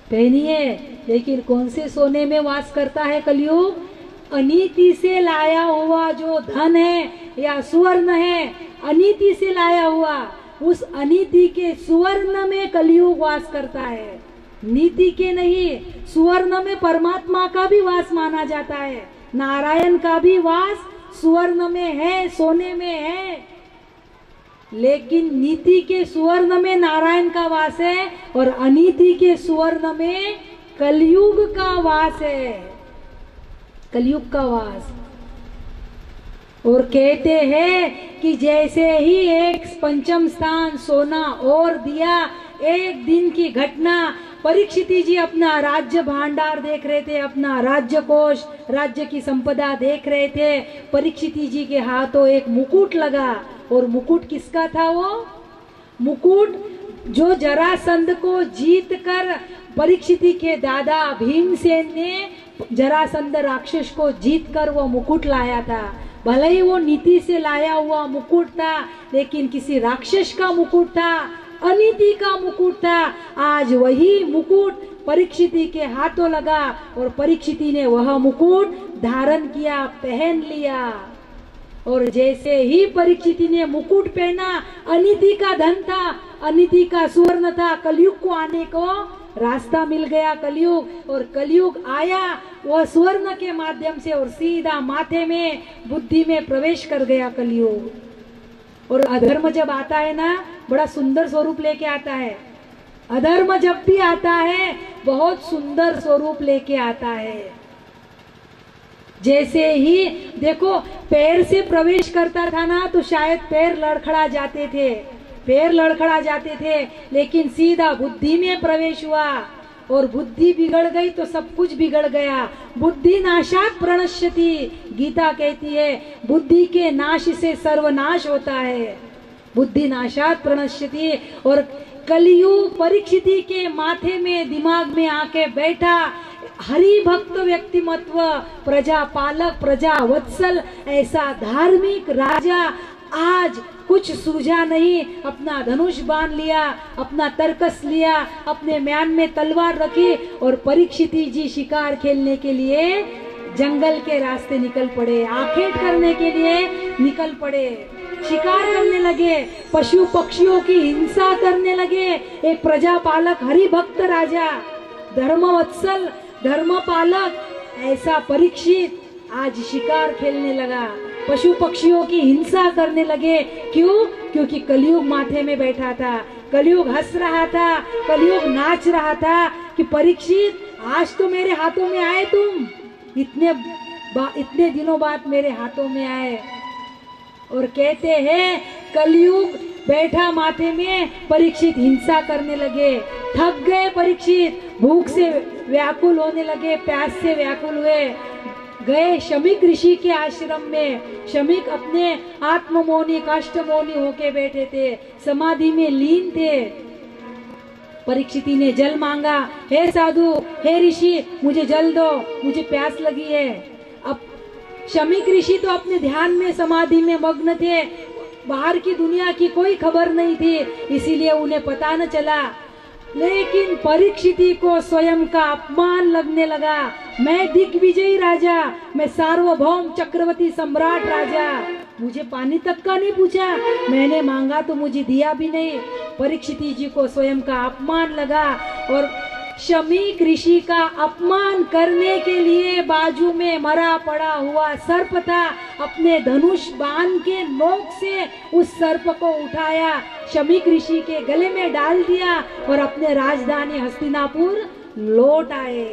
पहनिए, लेकिन कौन से सोने में वास करता है कलयुग? अनीति से लाया हुआ जो धन है या सुवर्ण है, अनीति से लाया हुआ, उस अनीति के सुवर्ण में कलयुग वास करता है, नीति के नहीं। सुवर्ण में परमात्मा का भी वास माना जाता है, नारायण का भी वास सुवर्ण में है, सोने में है, लेकिन नीति के सुवर्ण में नारायण का वास है और अनीति के सुवर्ण में कलयुग का वास है, कलयुग का वास। और कहते हैं कि जैसे ही एक पंचम स्थान सोना और दिया, एक दिन की घटना, परीक्षिति जी अपना राज्य भांडार देख रहे थे, अपना राज्य कोष, राज्य की संपदा देख रहे थे। परीक्षिति जी के हाथों एक मुकुट लगा, और मुकुट किसका था? वो मुकुट जो जरासंध को जीत कर परीक्षिति के दादा भीमसेन ने जरासंध राक्षस को जीत कर वो मुकुट लाया था। भले ही वो नीति से लाया हुआ मुकुट था, लेकिन किसी राक्षस का मुकुट था, अनीति का मुकुट था। आज वही मुकुट परीक्षिति के हाथों लगा और परीक्षिति ने वह मुकुट धारण किया, पहन लिया। और जैसे ही परीक्षिति ने मुकुट पहना, अनीति का धन था, अनीति का सुवर्ण था, कलयुग को आने को रास्ता मिल गया कलयुग, और कलयुग आया वह स्वर्ण के माध्यम से और सीधा माथे में बुद्धि में प्रवेश कर गया कलयुग। और अधर्म जब आता है ना, बड़ा सुंदर स्वरूप लेके आता है। अधर्म जब भी आता है बहुत सुंदर स्वरूप लेके आता है। जैसे ही देखो पैर से प्रवेश करता था ना तो शायद पैर लड़खड़ा जाते थे, पैर लड़खड़ा जाते थे, लेकिन सीधा बुद्धि में प्रवेश हुआ और बुद्धि बिगड़ गई तो सब कुछ बिगड़ गया। बुद्धि नाशात प्रणश्यति, गीता कहती है बुद्धि के नाश से सर्वनाश होता है। बुद्धि नाशात प्रणश्यति। और कलियुग परीक्षित के माथे में दिमाग में आके बैठा हरि भक्त व्यक्तिमत्व, प्रजा पालक, प्रजा वत्सल, ऐसा धार्मिक राजा आज कुछ सूझा नहीं, अपना धनुष बांध लिया, अपना तरकस लिया, अपने म्यान में तलवार रखी और परीक्षित जी शिकार खेलने के लिए जंगल के रास्ते निकल पड़े, आखेट करने के लिए निकल पड़े, शिकार करने लगे, पशु पक्षियों की हिंसा करने लगे। एक प्रजा पालक हरि भक्त राजा, धर्मवत्सल, धर्म पालक, ऐसा परीक्षित आज शिकार खेलने लगा, पशु पक्षियों की हिंसा करने लगे। क्यों? क्योंकि कलयुग माथे में बैठा था, कलयुग हंस रहा था, कलयुग नाच रहा था कि परीक्षित आज तो मेरे हाथों में आए तुम, इतने दिनों बाद मेरे हाथों में आए। और कहते हैं कलयुग बैठा माथे में, परीक्षित हिंसा करने लगे, थक गए परीक्षित, भूख से व्याकुल होने लगे, प्यास से व्याकुल हुए, गए शमीक ऋषि के आश्रम में। शमीक अपने आत्ममौनी काष्ठमौनी होके बैठे थे, समाधि में लीन थे। परीक्षिती ने जल मांगा, हे साधु, हे ऋषि, मुझे जल दो, मुझे प्यास लगी है। अब शमीक ऋषि तो अपने ध्यान में समाधि में मग्न थे, बाहर की दुनिया की कोई खबर नहीं थी, इसीलिए उन्हें पता न चला। लेकिन परीक्षिती को स्वयं का अपमान लगने लगा, मैं दिग्विजयी राजा, मैं सार्वभौम चक्रवर्ती सम्राट राजा, मुझे पानी तक का नहीं पूछा, मैंने मांगा तो मुझे दिया भी नहीं। परीक्षिती जी को स्वयं का अपमान लगा और शमीक ऋषि का अपमान करने के लिए बाजू में मरा पड़ा हुआ सर्प था, अपने धनुष बाण के नोक से उस सर्प को उठाया, शमीक ऋषि के गले में डाल दिया और अपने राजधानी हस्तिनापुर लौट आए।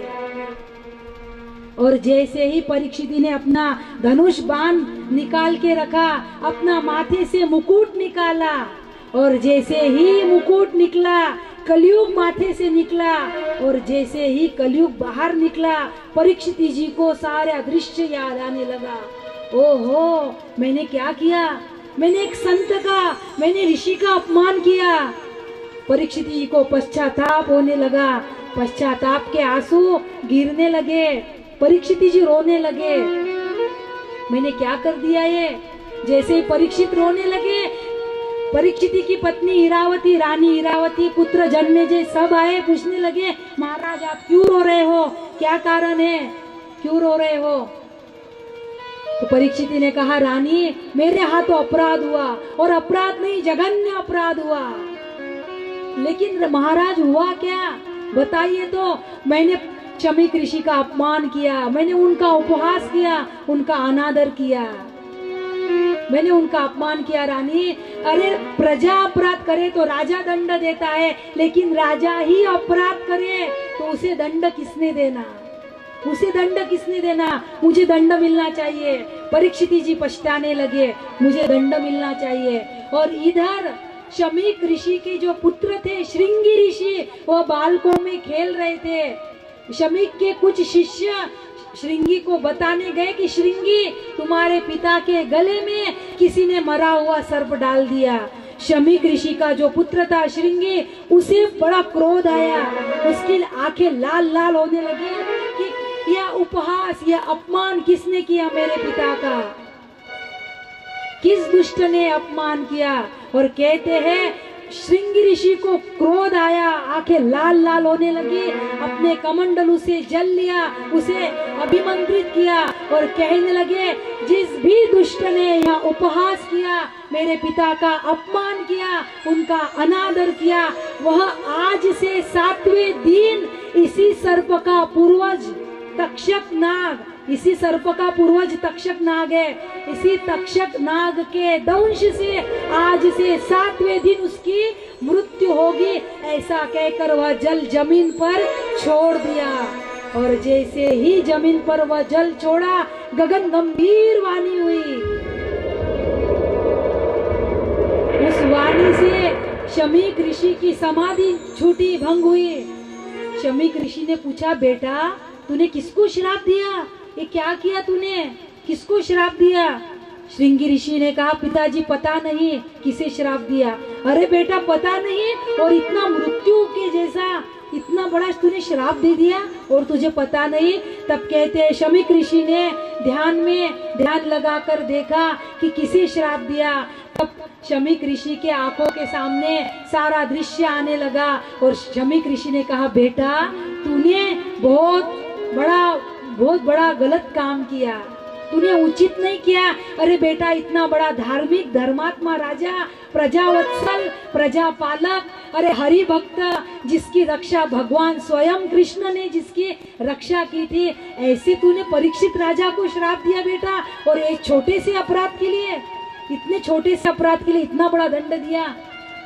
और जैसे ही परीक्षित ने अपना धनुष बाण निकाल के रखा, अपना माथे से मुकुट निकाला, और जैसे ही मुकुट निकला कलयुग माथे से निकला, और जैसे ही कलयुग बाहर निकला परीक्षित जी को सारा दृश्य याद आने लगा। ओहो, मैंने क्या किया, मैंने एक संत का, मैंने ऋषि का अपमान किया। परीक्षित जी को पश्चाताप होने लगा, पश्चाताप के आंसू गिरने लगे, परीक्षित जी रोने लगे, मैंने क्या कर दिया ये। जैसे ही परीक्षित रोने लगे, परीक्षित की पत्नी इरावती, रानी इरावती, पुत्र जन्मेजय सब आए, पूछने लगे महाराज आप क्यों रो रहे हो, क्या कारण है, क्यों रो रहे हो। तो परीक्षित ने कहा रानी मेरे हाथों अपराध हुआ, और अपराध नहीं जघन्य अपराध हुआ। लेकिन महाराज हुआ क्या बताइए। तो मैंने शमीक ऋषि का अपमान किया, मैंने उनका उपहास किया, उनका अनादर किया, मैंने उनका अपमान किया रानी। अरे प्रजा अपराध करे तो राजा दंड देता है, लेकिन राजा ही अपराध करे तो उसे दंड किसने देना, उसे दंड किसने देना, मुझे दंड मिलना चाहिए। परीक्षित जी पछताने लगे, मुझे दंड मिलना चाहिए। और इधर शमीक ऋषि के जो पुत्र थे श्रृंगी ऋषि, वो बालकों में खेल रहे थे। शमीक के कुछ शिष्य श्रृंगी को बताने गए कि श्रृंगी तुम्हारे पिता के गले में किसी ने मरा हुआ सर्प डाल दिया। शमीक ऋषि का जो पुत्र था श्रृंगी, उसे बड़ा क्रोध आया, उसकी आंखें लाल लाल होने लगी कि यह उपहास, यह अपमान किसने किया मेरे पिता का, किस दुष्ट ने अपमान किया। और कहते हैं श्रृंगी ऋषि को क्रोध आया, आंखें लाल लाल होने लगी, अपने कमंडलू से जल लिया, उसे अभिमंत्रित किया और कहने लगे, जिस भी दुष्ट ने यहाँ उपहास किया, मेरे पिता का अपमान किया, उनका अनादर किया, वह आज से 7वें दिन इसी सर्प का पूर्वज तक्षक नाग, इसी सर्प का पूर्वज तक्षक नाग है, इसी तक्षक नाग के दंश से आज से 7वें दिन उसकी मृत्यु होगी। ऐसा कहकर वह जल जमीन पर छोड़ दिया और जैसे ही जमीन पर वह जल छोड़ा, गगन गंभीर वाणी हुई। उस वाणी से शमीक ऋषि की समाधि छूटी, भंग हुई। शमीक ऋषि ने पूछा, बेटा तूने किसको श्राप दिया? ये क्या किया तूने? किसको श्राप दिया? श्रृंगी ऋषि ने कहा, पिताजी पता नहीं किसे श्राप दिया। अरे बेटा पता नहीं और इतना मृत्यु के जैसा इतना बड़ा तूने श्राप दे दिया और तुझे पता नहीं? तब कहते हैं शमीक ऋषि ने ध्यान लगाकर देखा कि किसे श्राप दिया। तब शमीक ऋषि के आंखों के सामने सारा दृश्य आने लगा और शमीक ऋषि ने कहा, बेटा तूने बहुत बड़ा गलत काम किया, तूने उचित नहीं किया। अरे बेटा इतना बड़ा धार्मिक धर्मात्मा राजा, प्रजावत्सल, प्रजापालक, अरे हरि भक्त, जिसकी रक्षा भगवान स्वयं कृष्ण ने जिसकी रक्षा की थी, ऐसे तूने परीक्षित राजा को श्राप दिया बेटा। और एक छोटे से अपराध के लिए, इतने छोटे से अपराध के लिए इतना बड़ा दंड दिया।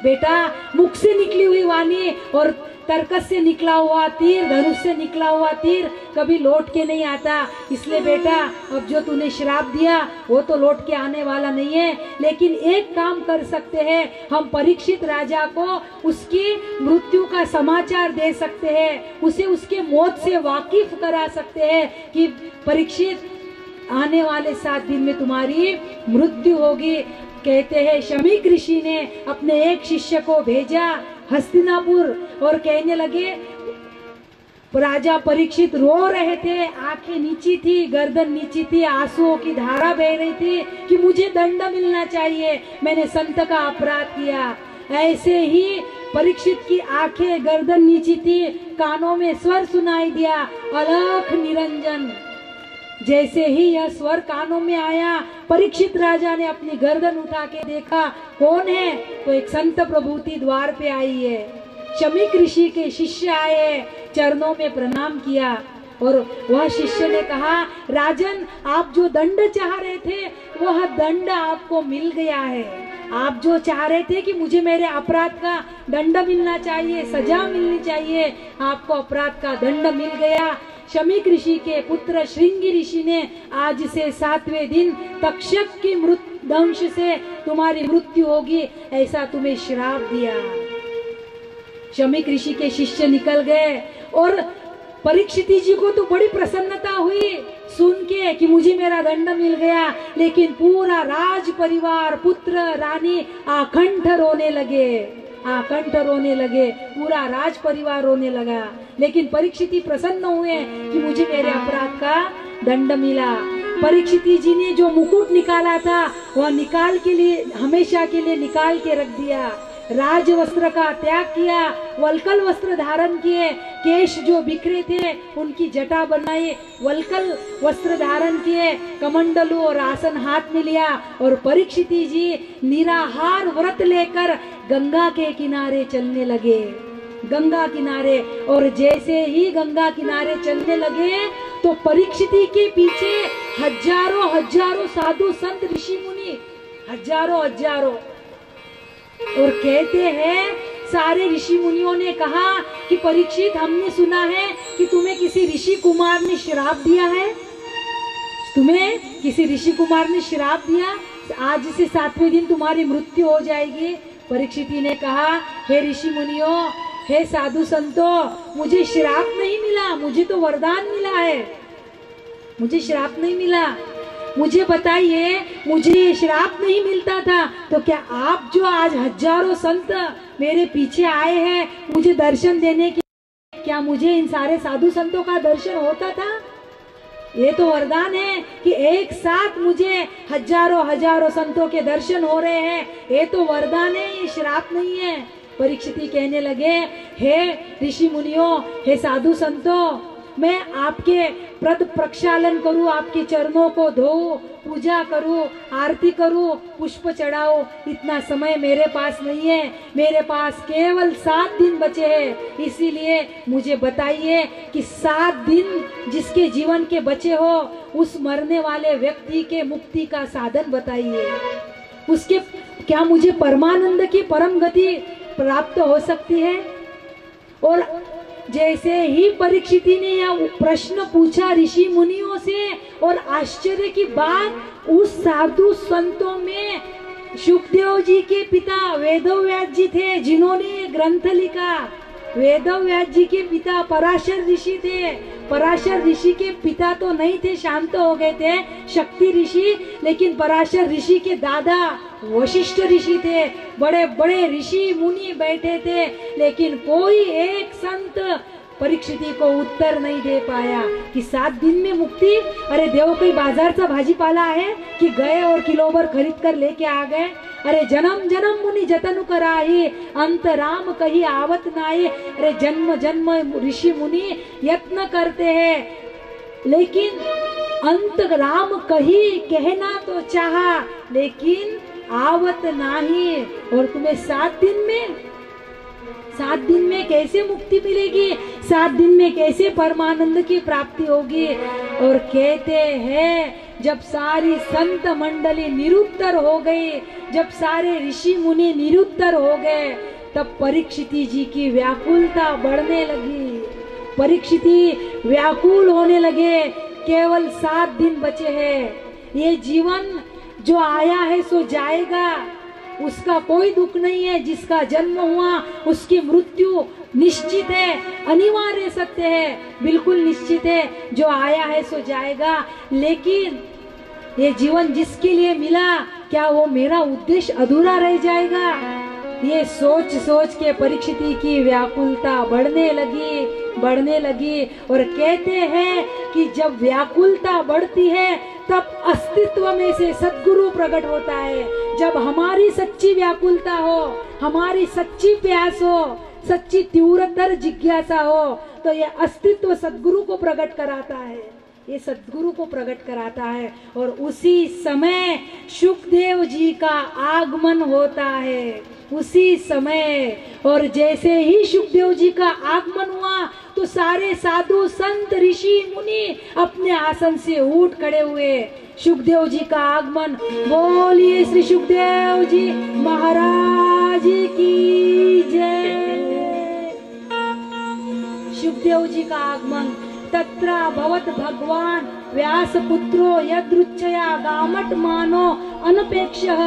बेटा मुख से निकली हुई वाणी और तर्कस से निकला हुआ तीर, धनुष से निकला हुआ तीर कभी लौट के नहीं आता। इसलिए बेटा अब जो तूने श्राप दिया वो तो लौट के आने वाला नहीं है, लेकिन एक काम कर सकते हैं, हम परीक्षित राजा को उसकी मृत्यु का समाचार दे सकते हैं, उसे उसके मौत से वाकिफ करा सकते हैं कि परीक्षित आने वाले 7 दिन में तुम्हारी मृत्यु होगी। कहते हैं शमीक ऋषि ने अपने एक शिष्य को भेजा हस्तिनापुर और कहने लगे, राजा परीक्षित रो रहे थे, आंखें नीची थी, गर्दन नीची थी, आंसुओं की धारा बह रही थी कि मुझे दंड मिलना चाहिए, मैंने संत का अपराध किया। ऐसे ही परीक्षित की आंखें गर्दन नीची थी, कानों में स्वर सुनाई दिया, अलख निरंजन। जैसे ही यह स्वर कानों में आया, परीक्षित राजा ने अपनी गर्दन उठा के देखा, कौन है? तो एक संत प्रभूति द्वार पे आई है। शमीक ऋषि के शिष्य आए, चरणों में प्रणाम किया और वह शिष्य ने कहा, राजन आप जो दंड चाह रहे थे वह दंड आपको मिल गया है। आप जो चाह रहे थे कि मुझे मेरे अपराध का दंड मिलना चाहिए, सजा मिलनी चाहिए, आपको अपराध का दंड मिल गया। शमीक ऋषि के पुत्र श्रृंगी ऋषि ने आज से 7वें दिन तक्षक की दंश से तुम्हारी मृत्यु होगी, ऐसा तुम्हें श्राप दिया। शमीक ऋषि के शिष्य निकल गए और परीक्षित जी को तो बड़ी प्रसन्नता हुई सुन के कि मुझे मेरा दंड मिल गया, लेकिन पूरा राज परिवार, पुत्र, रानी आकंठ रोने लगे, पूरा राज परिवार रोने लगा। लेकिन परीक्षित प्रसन्न हुए कि मुझे मेरे अपराध का दंड मिला। परीक्षित जी ने जो मुकुट निकाला था वह निकाल के लिए हमेशा के लिए निकाल के रख दिया, राज वस्त्र का त्याग किया, वलकल वस्त्र धारण किए, केश जो बिखरे थे उनकी जटा बनाई, वलकल वस्त्र धारण किए, कमंडलू और आसन हाथ में लिया और परीक्षित जी निराहार व्रत लेकर गंगा के किनारे चलने लगे। गंगा किनारे, और जैसे ही गंगा किनारे चलने लगे तो परीक्षित के पीछे हजारों साधु संत ऋषि मुनि, हजारों। और कहते हैं सारे ऋषि मुनियों ने कहा कि परीक्षित हमने सुना है कि तुम्हें किसी ऋषि कुमार ने श्राप दिया है, तुम्हें किसी ऋषि कुमार ने श्राप दिया, आज से 7वें दिन तुम्हारी मृत्यु हो जाएगी। परीक्षित ने कहा, हे ऋषि मुनियों, हे साधु संतों, मुझे श्राप नहीं मिला, मुझे तो वरदान मिला है, मुझे श्राप नहीं मिला। मुझे बताइए, मुझे ये श्राप नहीं मिलता था तो क्या आप जो आज हजारों संत मेरे पीछे आए हैं मुझे दर्शन देने के, क्या मुझे इन सारे साधु संतों का दर्शन होता था? ये तो वरदान है कि एक साथ मुझे हजारों हजारों संतों के दर्शन हो रहे हैं, ये तो वरदान है, ये श्राप नहीं है। परीक्षित कहने लगे, हे ऋषि मुनियों, हे साधु संतों, मैं आपके प्रद प्रक्षालन करूं, आपके चरणों को धोऊं, पूजा करूं, आरती करूं, पुष्प चढ़ाऊं, इतना समय मेरे पास नहीं है। मेरे पास केवल 7 दिन बचे हैं। इसीलिए मुझे बताइए कि 7 दिन जिसके जीवन के बचे हो, उस मरने वाले व्यक्ति के मुक्ति का साधन बताइए। उसके क्या मुझे परमानंद की परम गति प्राप्त हो सकती है? और जैसे ही परीक्षिति ने यह प्रश्न पूछा ऋषि मुनियों से, और आश्चर्य की बात, उस साधु संतों में शुकदेव जी के पिता वेदव्यास जी थे, जिन्होंने ये ग्रंथ लिखा। वेदव्यास जी के पिता पराशर ऋषि थे। पराशर ऋषि के पिता तो नहीं थे, शांत हो गए थे, शक्ति ऋषि, लेकिन पराशर ऋषि के दादा वशिष्ठ ऋषि थे। बड़े बड़े ऋषि मुनि बैठे थे, लेकिन कोई एक संत परीक्षिति को उत्तर नहीं दे पाया कि 7 दिन में मुक्ति। अरे देव, कोई बाजार से भाजीपाला है कि गए और किलोभर खरीद कर लेके आ गए? अरे जन्म जन्म मुनि जतन कराही, अंत राम कही आवत नाई। अरे जन्म जन्म ऋषि मुनि यत्न करते हैं, लेकिन अंत राम कही कहना तो चाहा, लेकिन आवत नहीं। और तुम्हें 7 दिन में कैसे मुक्ति मिलेगी? 7 दिन में कैसे परमानंद की प्राप्ति होगी? और कहते हैं, जब सारी संत मंडली निरुत्तर हो गई, जब सारे ऋषि मुनि निरुत्तर हो गए, तब परीक्षिति जी की व्याकुलता बढ़ने लगी। परीक्षिति व्याकुल होने लगे। केवल 7 दिन बचे हैं। ये जीवन जो आया है सो जाएगा, उसका कोई दुख नहीं है। जिसका जन्म हुआ उसकी मृत्यु निश्चित है, अनिवार्य सत्य है, बिल्कुल निश्चित है। जो आया है सो जाएगा, लेकिन ये जीवन जिसके लिए मिला, क्या वो मेरा उद्देश्य अधूरा रह जाएगा? ये सोच सोच के परीक्षिति की व्याकुलता बढ़ने लगी। और कहते हैं कि जब व्याकुलता बढ़ती है, तब अस्तित्व में से सद्गुरु प्रकट होता है। जब हमारी सच्ची व्याकुलता हो, हमारी सच्ची प्यास हो, सच्ची तीव्रतर जिज्ञासा हो, तो ये अस्तित्व सद्गुरु को प्रकट कराता है। ये सद्गुरु को प्रकट कराता है। और उसी समय शुकदेव जी का आगमन होता है, उसी समय। और जैसे ही शुकदेव जी का आगमन हुआ, तो सारे साधु संत ऋषि मुनि अपने आसन से उठ खड़े हुए। शुकदेव जी का आगमन, बोलिए श्री शुकदेव जी महाराज की जय। शुकदेव जी का आगमन, तत्र भवत भगवान व्यास पुत्रो यदृच्छया गामट मानो अनपेक्षः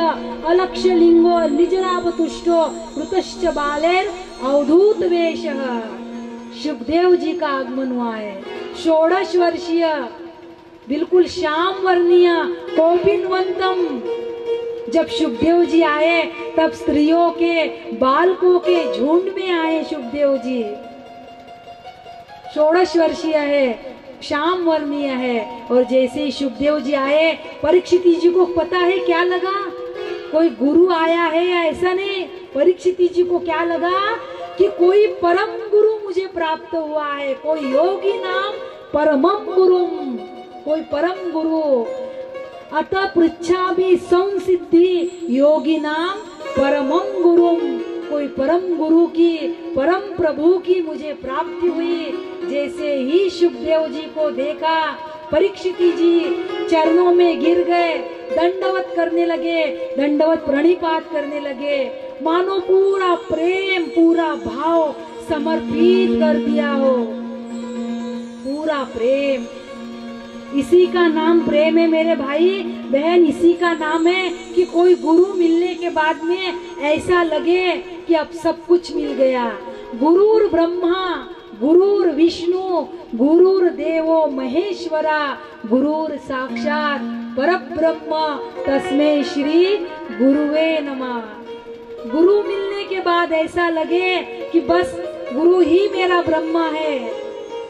अलक्ष्य लिंगो निजरावतुष्टो ऋतश्च बालेर अवधूत वेशः। शुकदेव जी का आगमन हुआ है। 16 वर्षीय, बिल्कुल श्याम वर्णीय, कौपिनवंतम। जब शुकदेव जी आए, तब स्त्रियों के, बालकों के झुंड में आए शुकदेव जी। 16 वर्षीय है, श्याम वर्णीय है। और जैसे ही शुकदेव जी आए, परीक्षित जी को पता है क्या लगा? कोई गुरु आया है या ऐसा नहीं। परीक्षित जी को क्या लगा कि कोई परम गुरु मुझे प्राप्त हुआ है, कोई योगी नाम परमम गुरुम, कोई परम गुरु। अतः पृच्छामि संसिद्धि योगी नाम परमम गुरुम, कोई परम गुरु की, परम प्रभु की मुझे प्राप्ति हुई। जैसे ही शुकदेव जी को देखा, परीक्षित जी चरणों में गिर गए, दंडवत करने लगे, दंडवत प्रणिपात करने लगे, मानो पूरा प्रेम, पूरा भाव समर्पित कर दिया हो, पूरा प्रेम। इसी का नाम प्रेम है मेरे भाई बहन। इसी का नाम है कि कोई गुरु मिलने के बाद में ऐसा लगे कि अब सब कुछ मिल गया। गुरुर ब्रह्मा गुरुर विष्णु गुरुर देवो महेश्वरा गुरुर साक्षात परब्रह्म तस्मै श्री गुरुवे नमः। गुरु मिलने के बाद ऐसा लगे कि बस गुरु ही मेरा ब्रह्मा है,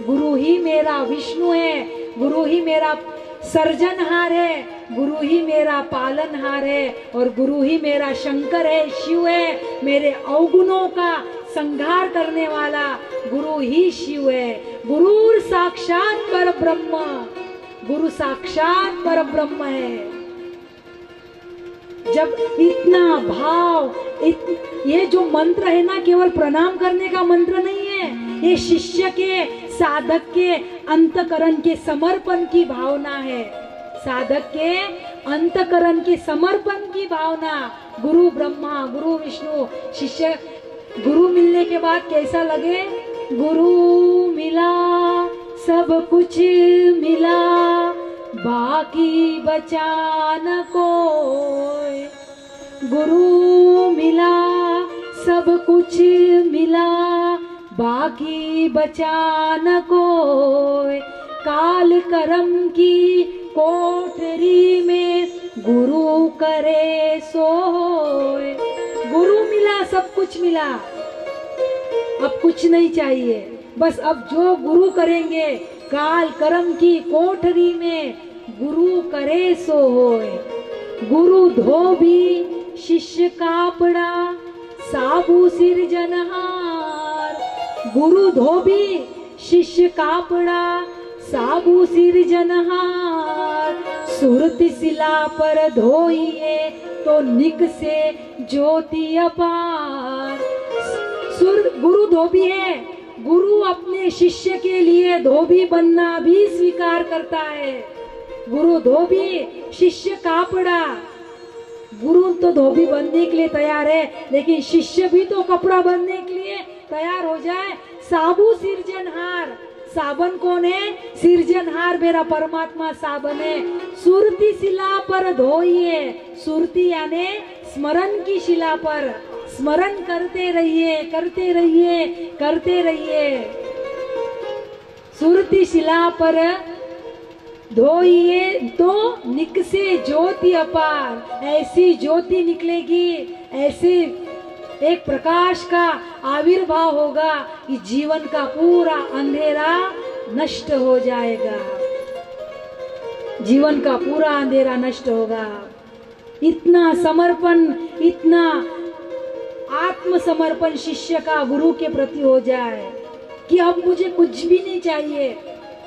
गुरु ही मेरा विष्णु है, गुरु ही मेरा सर्जनहार है, गुरु ही मेरा पालनहार है और गुरु ही मेरा शंकर है, शिव है। मेरे अवगुणों का संहार करने वाला गुरु ही शिव है। गुरु साक्षात पर ब्रह्म, गुरु साक्षात पर ब्रह्म है। जब इतना भाव, ये जो मंत्र है ना, केवल प्रणाम करने का मंत्र नहीं है, ये शिष्य के, साधक के अंतकरण के समर्पण की भावना है। साधक के अंतकरण के समर्पण की भावना। गुरु ब्रह्मा, गुरु विष्णु, शिष्य। गुरु मिलने के बाद कैसा लगे? गुरु मिला, सब कुछ मिला, बाकी बचा न कोई। गुरु मिला, सब कुछ मिला, बाकी बचा न कोई। काल कर्म की कोठरी में गुरु करे सोए। गुरु मिला, सब कुछ मिला, अब कुछ नहीं चाहिए। बस अब जो गुरु करेंगे, काल कर्म की कोठरी में गुरु करे सो होए। गुरु धोबी, शिष्य कापड़ा, साबु सिरजनहार। गुरु धोबी, शिष्य कापड़ा, साबु सिरजनहार। सुरति शिला पर धोइए तो निक से ज्योति अपार। गुरु धोबी है, गुरु अपने शिष्य के लिए धोबी बनना भी स्वीकार करता है। गुरु धोबी, शिष्य कापड़ा। गुरु तो धोबी बनने के लिए तैयार है, लेकिन शिष्य भी तो कपड़ा बनने के लिए तैयार हो जाए। साबु सिरजनहार, साबन कौन है? सिरजनहार मेरा परमात्मा साबन है। सुरती शिला पर धोइए, सुरती यानी स्मरण की शिला पर स्मरण करते रहिए, करते रहिए, करते रहिए। सुरती शिला पर धोइए तो निक से ज्योति अपार। ऐसी ज्योति निकलेगी, ऐसे एक प्रकाश का आविर्भाव होगा कि जीवन का पूरा अंधेरा नष्ट हो जाएगा। जीवन का पूरा अंधेरा नष्ट होगा। इतना समर्पण, इतना आत्मसमर्पण शिष्य का गुरु के प्रति हो जाए कि अब मुझे कुछ भी नहीं चाहिए,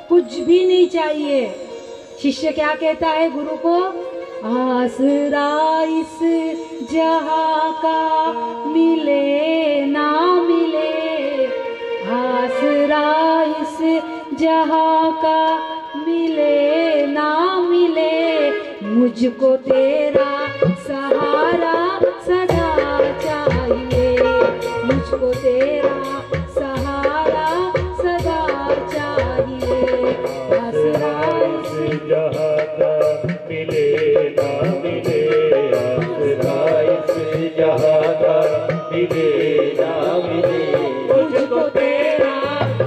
कुछ भी नहीं चाहिए। शिष्य क्या कहता है गुरु को? आसरा इस जहां का मिले ना मिले, आसरा इस जहां का मिले ना मिले, मुझको तेरा सहारा सदा चाहिए, मुझको तेरा सहारा सदा चाहिए। आसरा इस जहां का मिले ना मिले, आसरा इस जहां का मिले ना मिले, मुझको तेरा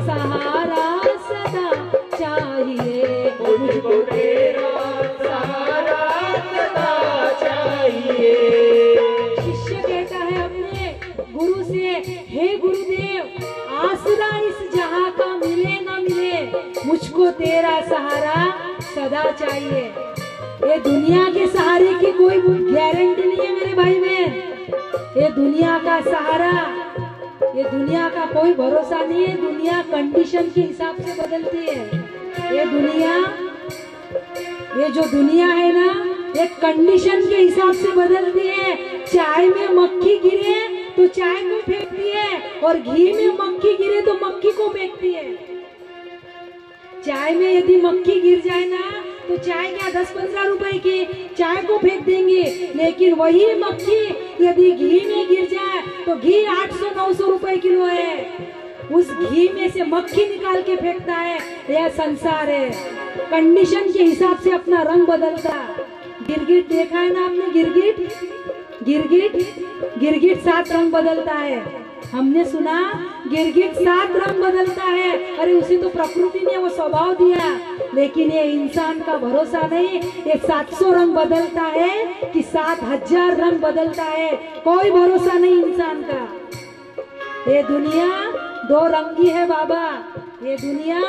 सहारा सदा चाहिए, मुझको तेरा सहारा सदा चाहिए। शिष्य कहता है अपने गुरु से, हे गुरुदेव, आसरा इस जहां का मिले ना मिले, मुझको तेरा सहारा सदा चाहिए। ये दुनिया के सहारे की कोई गारंटी नहीं है मेरे भाई बहन। ये दुनिया का सहारा, ये दुनिया का कोई भरोसा नहीं है। दुनिया कंडीशन के हिसाब से बदलती है। ये दुनिया, ये जो दुनिया है ना, ये कंडीशन के हिसाब से बदलती है। चाय में मक्खी गिरे तो चाय को फेंकती है, और घी में मक्खी गिरे तो मक्खी को फेंकती है। चाय में यदि मक्खी गिर जाए ना, तो चाय क्या 10-15 रुपए की चाय को फेंक देंगे, लेकिन वही मक्खी यदि घी में गिर जाए तो घी 800-900 रुपए किलो है। उस घी में से मक्खी निकाल के फेंकता है। यह संसार है, कंडीशन के हिसाब से अपना रंग बदलता। गिरगिट देखा है ना आपने? गिरगिट, गिरगिट, गिरगिट 7 रंग बदलता है। हमने सुना गिरगिट 7 रंग बदलता है। अरे उसे तो प्रकृति ने वो स्वभाव दिया, लेकिन ये इंसान का भरोसा नहीं। ये 700 रंग बदलता है कि 7000 रंग बदलता है, कोई भरोसा नहीं इंसान का। ये दुनिया 2 रंगी है बाबा, ये दुनिया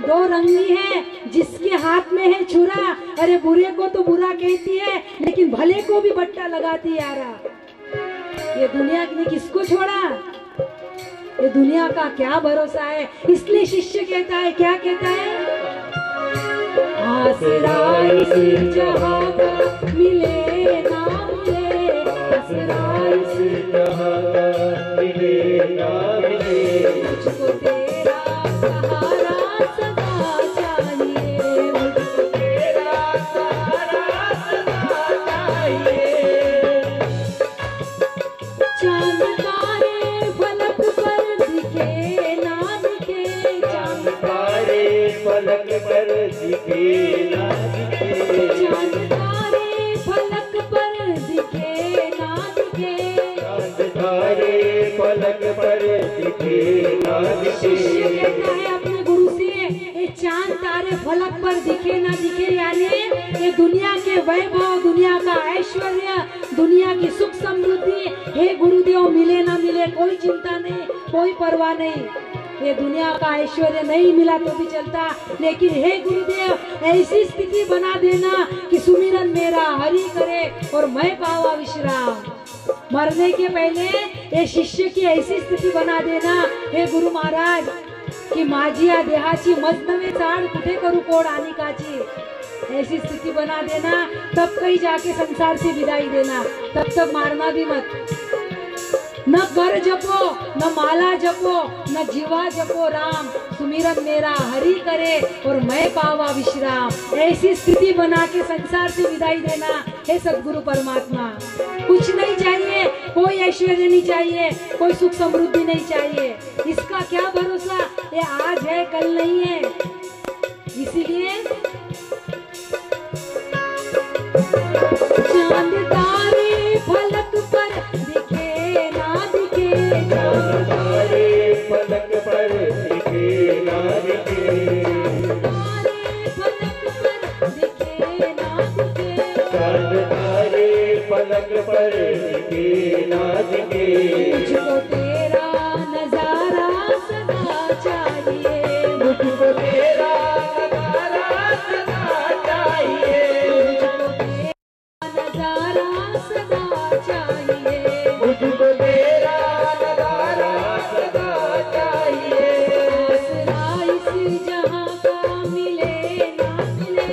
दो रंगी है, जिसके हाथ में है छुरा, अरे बुरे को तो बुरा कहती है लेकिन भले को भी बट्टा लगाती है यारा। ये दुनिया ने किसको छोड़ा? ये दुनिया का क्या भरोसा है? इसलिए शिष्य कहता है, क्या कहता है? आसरा इस जहां का मिले ना मिले, आसरा इस जहां का मिले ना मिले, मुझको तेरा सहारा सदा चाहिए, मुझको तेरा सहारा सदा चाहिए। चांद तारे फलक पर दिखे ना दिखे, चांद तारे फलक पर दिखे ना दिखे, चांद तारे फलक पर दिखे ना दिखे, चांद तारे फलक पर दिखे ना शिष्य दिखे। कहता है अपने गुरु से, ये चांद तारे फलक पर दिखे ना दिखे, यानी ये दुनिया के वैभव, दुनिया का ऐश्वर्य, दुनिया की सुख समृद्धि, हे गुरुदेव मिले ना मिले कोई चिंता नहीं, कोई परवाह नहीं। ये दुनिया का ऐश्वर्य नहीं मिला तो भी चलता, लेकिन हे गुरुदेव ऐसी स्थिति बना देना कि सुमिरन मेरा हरि करे और मैं पावा विश्राम। मरने के पहले ये शिष्य की ऐसी स्थिती बना देना, हे गुरु महाराज, की माझिया देहाची मत नव्हे चाड कुठे करू कोड आनिकाची, ऐसी स्थिति बना देना, तब कहीं जाके संसार से विदाई देना, तब तक मारना भी मत। न कर जपो, न माला जपो, न जीवा जपो राम, सुमिरन मेरा हरि करे और मैं पावा विश्राम। ऐसी स्थिति बना के संसार से विदाई देना, हे सदगुरु परमात्मा। कुछ नहीं चाहिए, कोई ऐश्वर्य नहीं चाहिए, कोई सुख समृद्धि नहीं चाहिए, इसका क्या भरोसा, ये आज है कल नहीं है। इसीलिए चांद तारे फलक पर दिखे ना दिखे, चांद तारे फलक पर दिखे ना दिखे, तारे फलक पर दिखे ना दिखे, चांद तारे फलक पर दिखे ना दिखे। मुझको तेरा नजारा सदा चाहिए, मुझको तेरा नजारा सदा चाहिए, नजारा सदा चाहिए, मुझको तेरा नजारा सदा चाहिए। आसरा इस जहां का मिले ना मिले,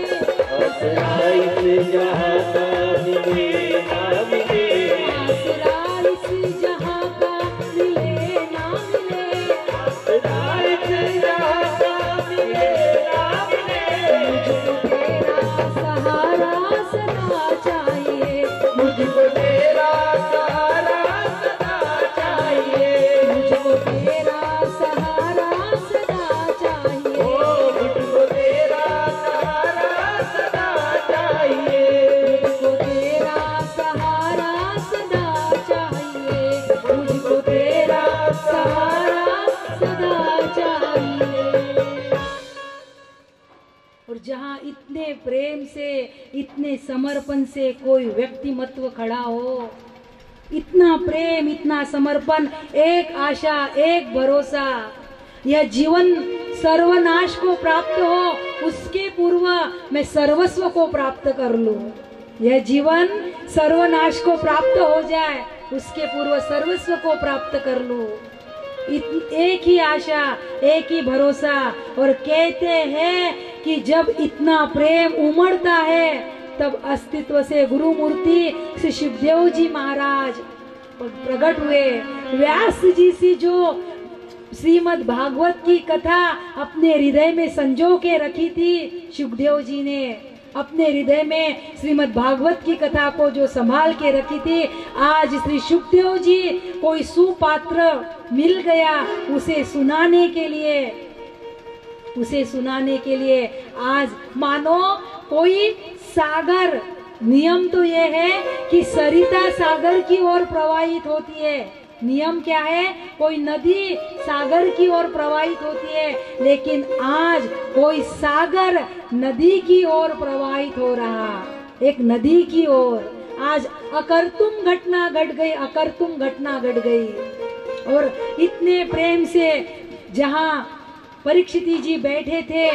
आसरा इस जहां का मिले ना मिले, आसरा इस जहां का मिले ना मिले, आसरा इस जहां का मिले ना मिले, मुझको तेरा सहारा सदा चाहिए, मुझको तेरा सहारा सदा चाहिए, मुझको तेरा सहारा सदा चाहिए, ओ मुझको तेरा सहारा सदा चाहिए, मुझको तेरा सहारा सदा चाहिए, मुझको तेरा सहारा सदा चाहिए। और जहाँ इतने प्रेम से, इतने समर्पण से कोई व्यक्तिमत्व खड़ा हो, इतना प्रेम, इतना समर्पण, एक आशा, एक भरोसा, यह जीवन सर्वनाश को प्राप्त हो उसके पूर्व मैं सर्वस्व को प्राप्त कर लूं। यह जीवन सर्वनाश को प्राप्त हो जाए उसके पूर्व सर्वस्व को प्राप्त कर लूं। एक ही आशा, एक ही भरोसा। और कहते हैं कि जब इतना प्रेम उमड़ता है तब अस्तित्व से गुरु मूर्ति श्री शिवदेव जी महाराज प्रकट हुए। व्यास जी से जो श्रीमद् भागवत की कथा अपने हृदय में संजो के रखी थी, सुखदेव जी ने अपने हृदय में श्रीमद् भागवत की कथा को जो संभाल के रखी थी, आज श्री सुखदेव जी कोई सुपात्र मिल गया उसे सुनाने के लिए आज मानो कोई सागर। नियम तो यह है कि सरिता सागर की ओर प्रवाहित होती है। नियम क्या है? कोई नदी सागर की ओर प्रवाहित होती है, लेकिन आज कोई सागर नदी की ओर प्रवाहित हो रहा। एक नदी की ओर आज अकर्तुम घटना घट गई, अकर्तुम घटना घट गई। और इतने प्रेम से जहाँ परीक्षित जी बैठे थे,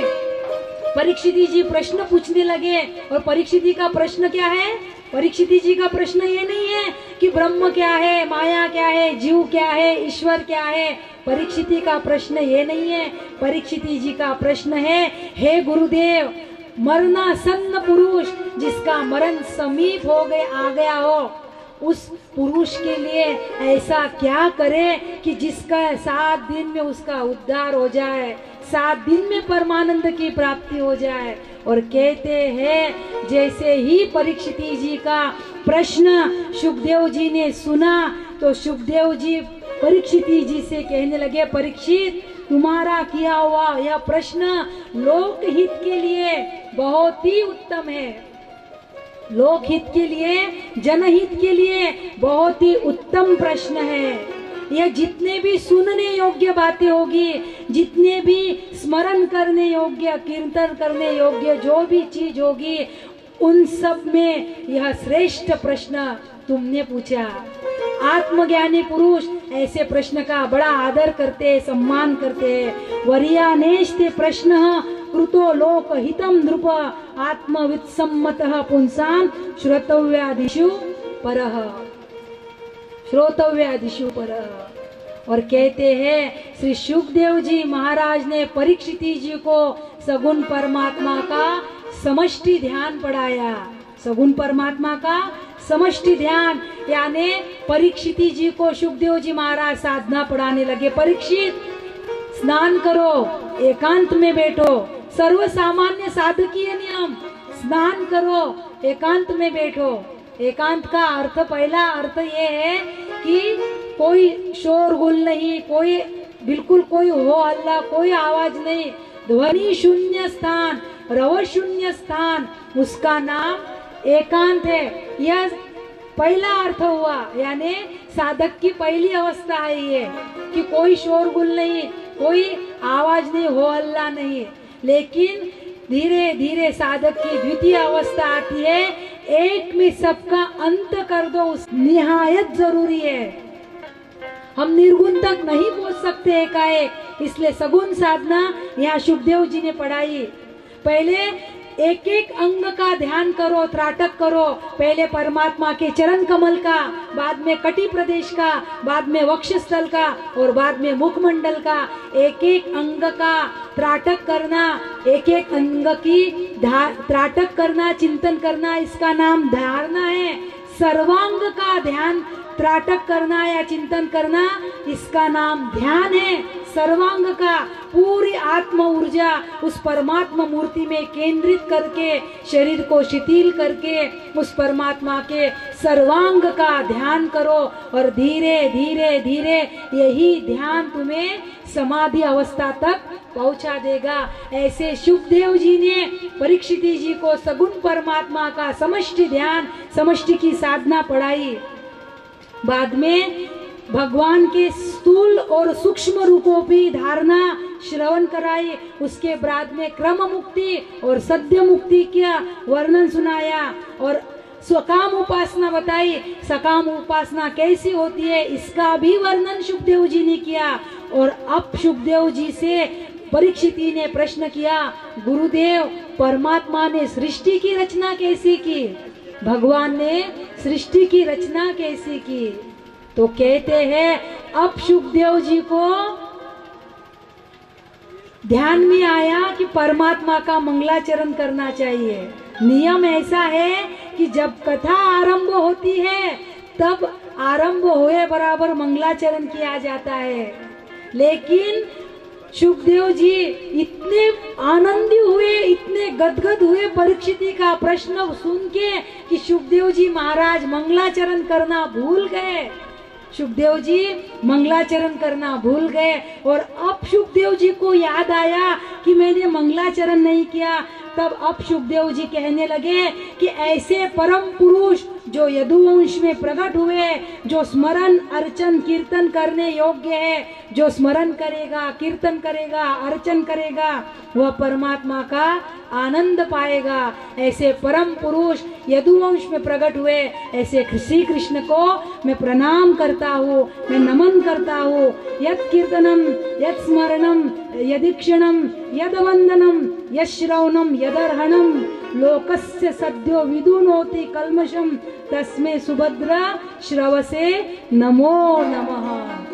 परीक्षित जी प्रश्न पूछने लगे। और परीक्षित जी का प्रश्न क्या है? परीक्षित जी का प्रश्न ये नहीं है कि ब्रह्म क्या है, माया क्या है, जीव क्या है, ईश्वर क्या है। परीक्षित का प्रश्न ये नहीं है। परीक्षित जी का प्रश्न है, हे गुरुदेव, मरणासन्न पुरुष जिसका मरण समीप हो गए आ गया हो, उस पुरुष के लिए ऐसा क्या करे कि जिसका 7 दिन में उसका उद्धार हो जाए, 7 दिन में परमानंद की प्राप्ति हो जाए। और कहते हैं जैसे ही परीक्षित जी का प्रश्न सुखदेव जी ने सुना तो सुखदेव जी परीक्षित जी से कहने लगे, परीक्षित, तुम्हारा किया हुआ यह प्रश्न लोकहित के लिए बहुत ही उत्तम है, लोकहित के लिए, जनहित के लिए बहुत ही उत्तम प्रश्न है। यह जितने भी सुनने योग्य बातें होगी, जितने भी स्मरण करने योग्य, कीर्तन करने योग्य जो भी चीज होगी, उन सब में यह श्रेष्ठ प्रश्न तुमने पूछा। आत्मज्ञानी पुरुष ऐसे प्रश्न का बड़ा आदर करते, सम्मान करते हैं। वर्यानेष्टे प्रश्न कृतो लोकहितं नृप आत्मवित्सम्मतः पुंसां श्रोतव्यादिषु परः, श्रोतव्यादिषु परः। और कहते हैं श्री सुखदेव जी महाराज ने परीक्षित जी को सगुण परमात्मा का समष्टि ध्यान पढ़ाया। सगुण परमात्मा का समष्टि ध्यान, यानी परीक्षित जी को सुखदेव जी महाराज साधना पढ़ाने लगे। परीक्षित, स्नान करो, एकांत में बैठो, सर्व सामान्य साधकीय नियम, स्नान करो, एकांत में बैठो। एकांत का अर्थ, पहला अर्थ ये है कि कोई शोरगुल नहीं, कोई बिल्कुल कोई हो हल्ला, कोई आवाज नहीं, ध्वनि शून्य स्थान, रव शून्य स्थान, उसका नाम एकांत है। यह पहला अर्थ हुआ, यानी साधक की पहली अवस्था है ये कि कोई शोरगुल नहीं, कोई आवाज नहीं, हो हल्ला नहीं। लेकिन धीरे धीरे साधक की द्वितीय अवस्था आती है, एक में सबका अंत कर दो, उस निहायत जरूरी है। हम निर्गुण तक नहीं पहुंच सकते एकाएक, इसलिए सगुण साधना यहाँ सुखदेव जी ने पढ़ाई। पहले एक एक अंग का ध्यान करो, त्राटक करो। पहले परमात्मा के चरण कमल का, बाद में कटी प्रदेश का, बाद में वक्षस्थल का और बाद में मुखमंडल का। एक एक अंग का त्राटक करना, एक एक अंग की त्राटक करना, चिंतन करना, इसका नाम धारणा है। सर्वांग का ध्यान त्राटक करना या चिंतन करना, इसका नाम ध्यान है। सर्वांग का पूरी आत्म ऊर्जा उस परमात्मा मूर्ति में केंद्रित करके, शरीर को शिथिल करके उस परमात्मा के सर्वांग का ध्यान करो और धीरे धीरे धीरे यही ध्यान तुम्हें समाधि अवस्था तक पहुंचा देगा। ऐसे सुखदेव जी ने परीक्षित जी को सगुण परमात्मा का समष्टि ध्यान, समष्टि की साधना पढ़ाई। बाद में भगवान के स्थूल और सूक्ष्म रूपों की धारणा श्रवण कराई। उसके बाद में क्रम मुक्ति और सद्य मुक्ति का वर्णन सुनाया और स्वकाम उपासना बताई। सकाम उपासना कैसी होती है इसका भी वर्णन सुखदेव जी ने किया। और अब सुखदेव जी से परीक्षित ने प्रश्न किया, गुरुदेव, परमात्मा ने सृष्टि की रचना कैसी की? भगवान ने सृष्टि की रचना कैसी की? तो कहते हैं अब सुखदेव जी को ध्यान में आया कि परमात्मा का मंगलाचरण करना चाहिए। नियम ऐसा है कि जब कथा आरंभ होती है तब आरंभ हुए बराबर मंगलाचरण किया जाता है। लेकिन सुखदेव जी इतने आनंदी हुए, इतने गदगद हुए परीक्षित का प्रश्न सुन के कि सुखदेव जी महाराज मंगलाचरण करना भूल गए। सुखदेव जी मंगलाचरण करना भूल गए और अब सुखदेव जी को याद आया कि मैंने मंगलाचरण नहीं किया। तब अब सुखदेव जी कहने लगे कि ऐसे परम पुरुष जो यदुवंश में प्रकट हुए, जो स्मरण अर्चन कीर्तन करने योग्य है, जो स्मरण करेगा, कीर्तन करेगा, अर्चन करेगा, वह परमात्मा का आनंद पाएगा। ऐसे परम पुरुष यदुवंश में प्रकट हुए, ऐसे श्री कृष्ण को मैं प्रणाम करता हूँ, मैं नमन करता हूँ। यत् कीर्तनम, यत् स्मरणम, यदीक्षणम, यद वंदनम, यश्रवणम, यदर्हणम लोकस्य सद्यो विदुनोति कल्मषम तस्मै सुभद्रा श्रवसे नमो नमः।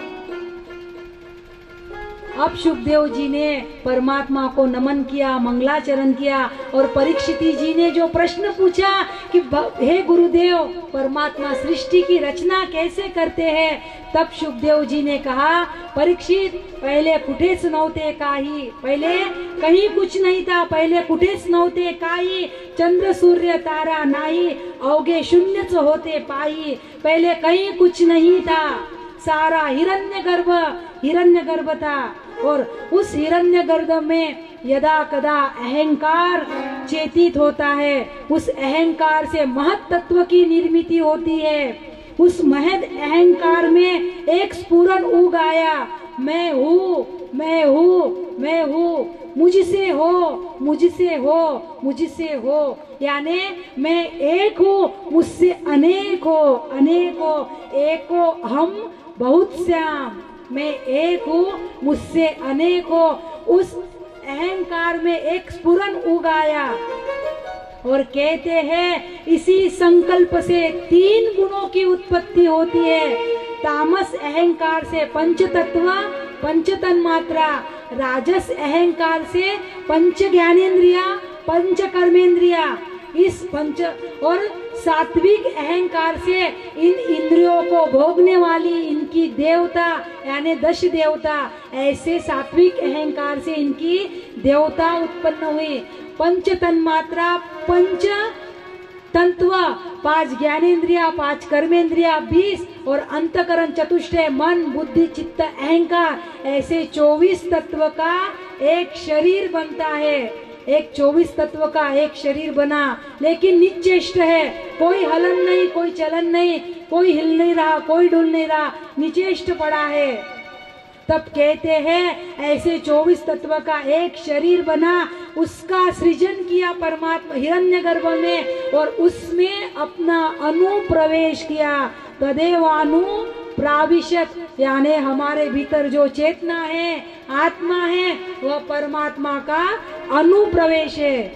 अब सुखदेव जी ने परमात्मा को नमन किया, मंगलाचरण किया, और परीक्षित जी ने जो प्रश्न पूछा कि हे गुरुदेव, परमात्मा सृष्टि की रचना कैसे करते हैं, तब सुखदेव जी ने कहा, परीक्षित, पहले कुठेच नव्हते काही, पहले कहीं कुछ नहीं था, पहले कुठेच नव्हते काही, चंद्र सूर्य तारा नाही, अवघे शून्यच होते पाई, पहले कहीं कुछ नहीं था, सारा हिरण्यगर्भ था, और उस हिरण्यगर्भ में यदा कदा अहंकार चेतित होता है, उस अहंकार से महत तत्व की निर्मिति होती है। उस महद अहंकार में एक स्फुरन उग आया, मैं हूँ, मैं हूँ, मैं हूँ, मुझसे हो, मुझसे हो, मुझसे हो, यानी मैं एक हूँ, मुझसे अनेक हो, अनेक हो, एक हो हम बहुत श्याम, मैं एक हूँ, मुझसे अनेक हो। उस अहंकार में एक स्फुरन उगाया, और कहते हैं इसी संकल्प से 3 गुणों की उत्पत्ति होती है। तामस अहंकार से पंच तत्व, पंच तन्मात्रा, राजस अहंकार से पंच ज्ञानेन्द्रिया, पंच कर्मेंद्रिया, इस पंच, और सात्विक अहंकार से इन इंद्रियों को भोगने वाली इनकी देवता यानी 10 देवता, ऐसे सात्विक अहंकार से इनकी देवता उत्पन्न हुई। पंच तन्मात्रा, पंच तत्व, 5 ज्ञानेन्द्रिया, 5 कर्मेंद्रिया, 20, और अंतकरण चतुष्टय, मन बुद्धि चित्त अहंकार, ऐसे 24 तत्व का एक शरीर बनता है। एक 24 तत्व का एक शरीर बना, लेकिन निश्चेष्ट है, कोई हलन नहीं, कोई चलन नहीं, कोई हिल नहीं रहा, कोई डुल नहीं रहा, निश्चेष्ट पड़ा है। तब कहते हैं ऐसे 24 तत्व का एक शरीर बना, उसका सृजन किया परमात्मा हिरण्यगर्भ में, और उसमें अपना अनुप्रवेश किया। तदेवानु प्राविशत, यानी हमारे भीतर जो चेतना है, आत्मा है, वह परमात्मा का अनुप्रवेश है।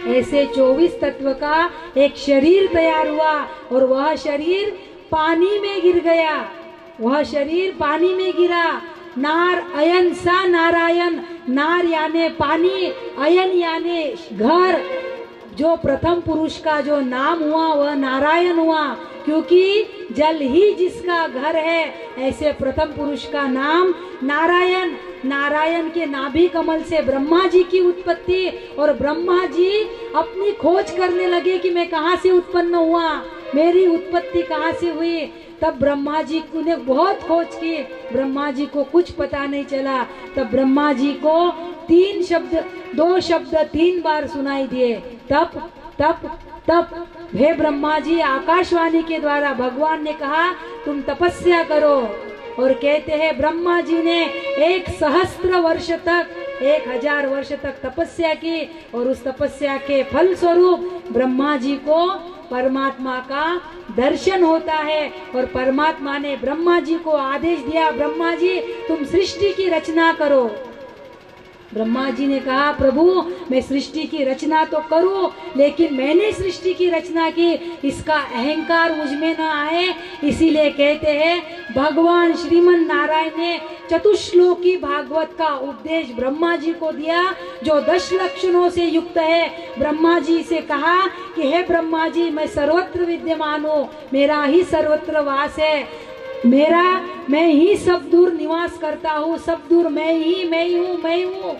ऐसे 24 तत्व का एक शरीर तैयार हुआ, और वह शरीर पानी में गिर गया, वह शरीर पानी में गिरा। नार अयन सा नारायण, नार यानी पानी, अयन यानी घर। जो प्रथम पुरुष का जो नाम हुआ वह नारायण हुआ, क्योंकि जल ही जिसका घर है, ऐसे प्रथम पुरुष का नाम नारायण। नारायण के नाभि कमल से ब्रह्मा जी की उत्पत्ति, और ब्रह्मा जी अपनी खोज करने लगे कि मैं कहाँ से उत्पन्न हुआ, मेरी उत्पत्ति कहाँ से हुई। तब ब्रह्मा जी ने बहुत खोज की, ब्रह्मा जी को कुछ पता नहीं चला। तब ब्रह्मा जी को 2 शब्द 3 बार सुनाई दिए, तप तप तप। हे ब्रह्मा जी, आकाशवाणी के द्वारा भगवान ने कहा तुम तपस्या करो, और कहते हैं ब्रह्मा जी ने 1 सहस्त्र वर्ष तक, 1000 वर्ष तक तपस्या की, और उस तपस्या के फल स्वरूप ब्रह्मा जी को परमात्मा का दर्शन होता है। और परमात्मा ने ब्रह्मा जी को आदेश दिया, ब्रह्मा जी तुम सृष्टि की रचना करो। ब्रह्मा जी ने कहा प्रभु मैं सृष्टि की रचना तो करूं, लेकिन मैंने सृष्टि की रचना की, इसका अहंकार मुझ में न आए। इसीलिए कहते हैं भगवान श्रीमन नारायण ने चतुश्लोकी भागवत का उपदेश ब्रह्मा जी को दिया, जो 10 लक्षणों से युक्त है। ब्रह्मा जी से कहा कि हे ब्रह्मा जी, मैं सर्वत्र विद्यमान हूँ, मेरा ही सर्वत्र वास है, मैं ही सब दूर निवास करता हूँ, सब दूर मैं ही हूँ।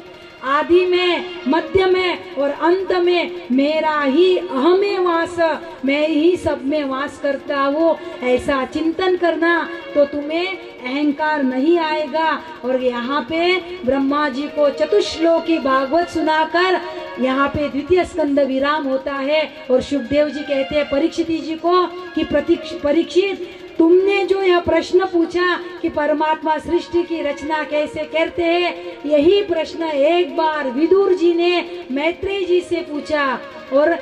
आदि में, मध्य में और अंत में मेरा ही अहमे वास, मैं ही सब में वास करता हूँ। ऐसा चिंतन करना तो तुम्हें अहंकार नहीं आएगा। और यहाँ पे ब्रह्मा जी को चतुश्लोकी भागवत सुनाकर यहाँ पे द्वितीय स्कंद विराम होता है और सुखदेव जी कहते हैं परीक्षित जी को कि परीक्षित, तुमने जो यह प्रश्न पूछा कि परमात्मा सृष्टि की रचना कैसे करते हैं, यही प्रश्न एक बार विदुर जी ने मैत्रेय जी से पूछा और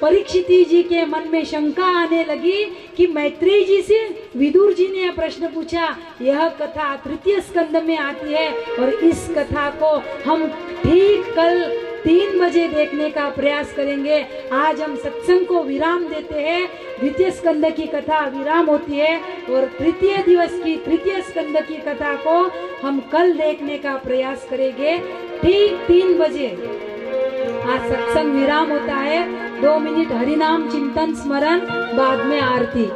परीक्षित जी के मन में शंका आने लगी कि मैत्रेय जी से विदुर जी ने यह प्रश्न पूछा। यह कथा तृतीय स्कंद में आती है और इस कथा को हम ठीक कल 3 बजे देखने का प्रयास करेंगे। आज हम सत्संग को विराम देते हैं, द्वितीय स्कंद की कथा विराम होती है और तृतीय दिवस की तृतीय स्कंद की कथा को हम कल देखने का प्रयास करेंगे ठीक 3 बजे। आज सत्संग विराम होता है, 2 मिनट हरिनाम चिंतन स्मरण, बाद में आरती।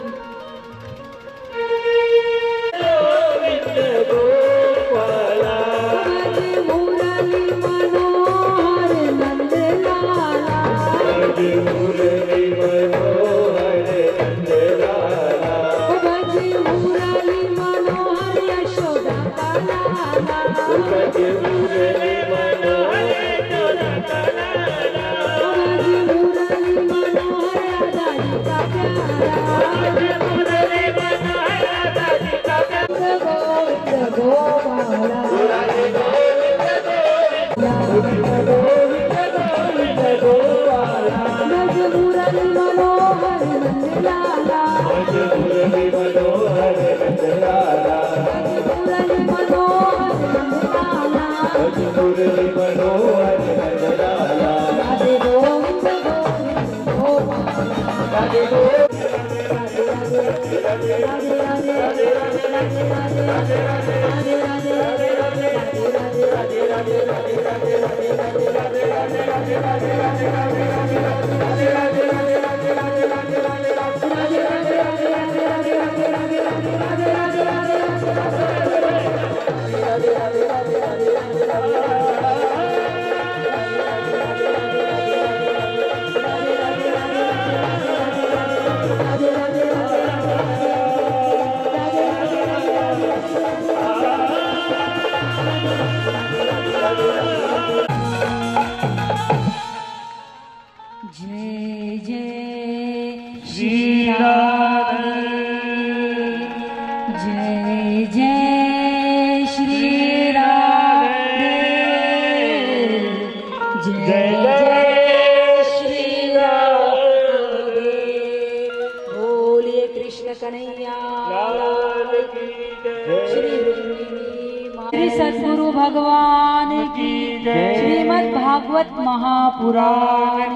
श्री सद्गुरु भगवान की श्रीमद् भागवत महापुराण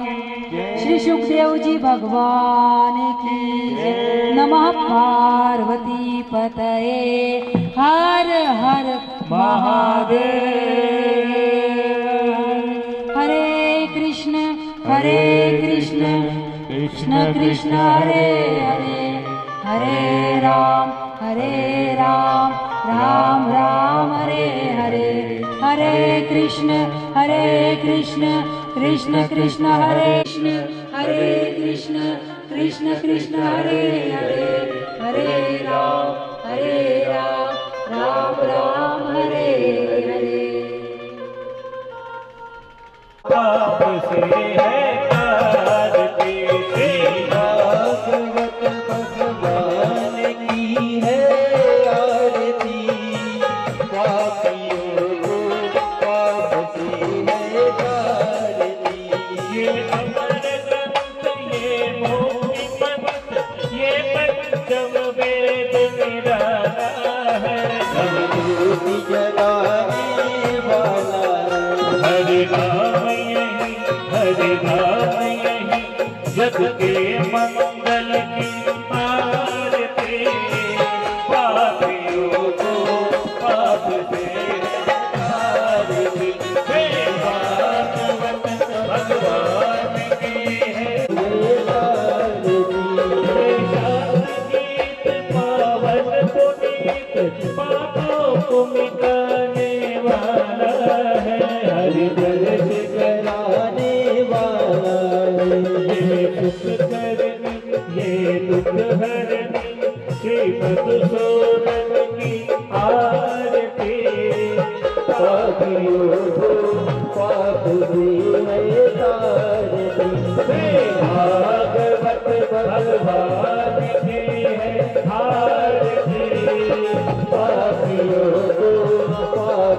श्री सुखदेव जी भगवान की जय। नमः पार्वती पतये हर हर महादेव। हरे कृष्ण कृष्ण कृष्ण हरे हरे, हरे राम राम राम हरे हरे। हरे कृष्ण कृष्ण कृष्ण हरे कृष्ण, हरे कृष्ण कृष्ण हरे हरे, हरे राम राम राम हरे हरे। जग के मंगल की आरती, पापियों को पाप से आरती, भागवत भगवान की है गीत पावन पुनीत, पापों को मिटाने वाला है, हरि दर्श कराने वाला है। सुख करने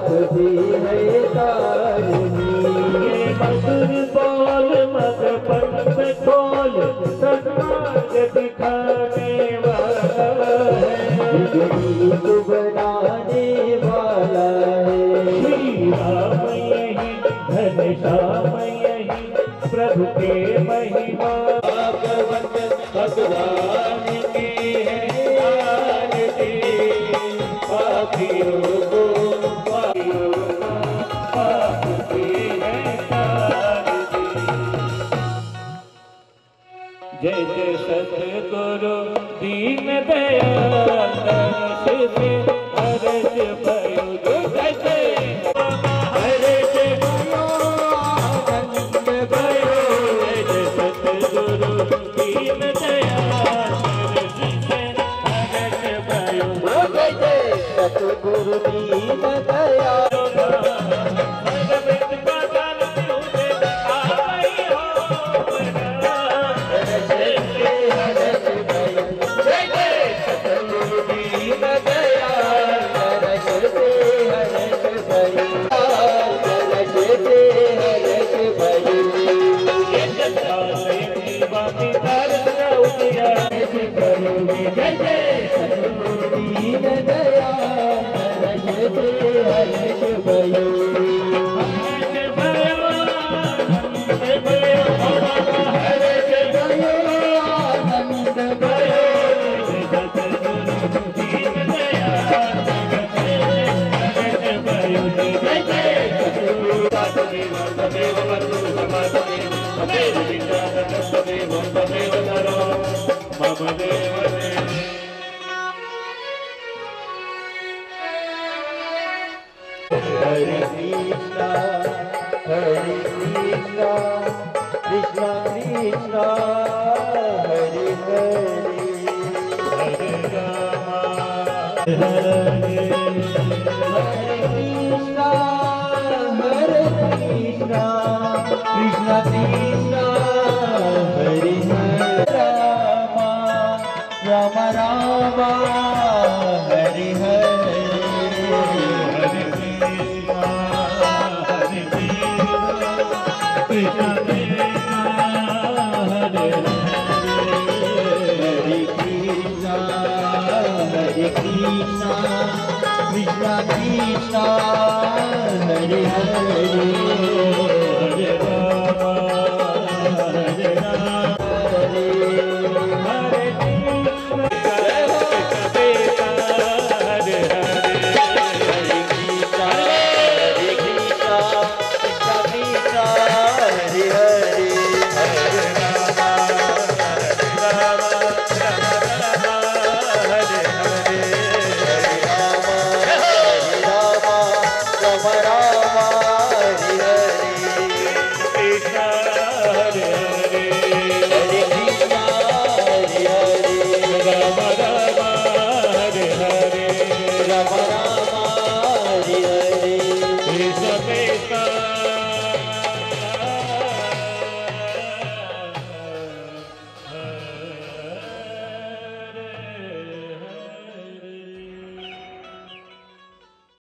बात भी है तारनी। ये मधुर बोल मत पंथ खोल सन्मार्ग दिखाने वाला है, गीत बनाने वाला है। श्री राम यही घनश्याम यही प्रभु के महिमा, भगवान की है आरती। पापियों को पाप की है आरती। जय जय सतगुरु दीन दयाल दर्श से हर्ष भयो। जय जय हर्ष भयो आनंद भयो। जय जय सतगुरु दीन दयाल दर्श से हर्ष भयो। जय जय सतगुरु Deen Dayal. Hare Krishna, Hare Krishna, Krishna Krishna, Hare Hare, Hare Rama, Hare Krishna, Hare Krishna, Krishna Krishna, Hare Hare, Rama Rama, Hare Hare, Hare Krishna, Krishna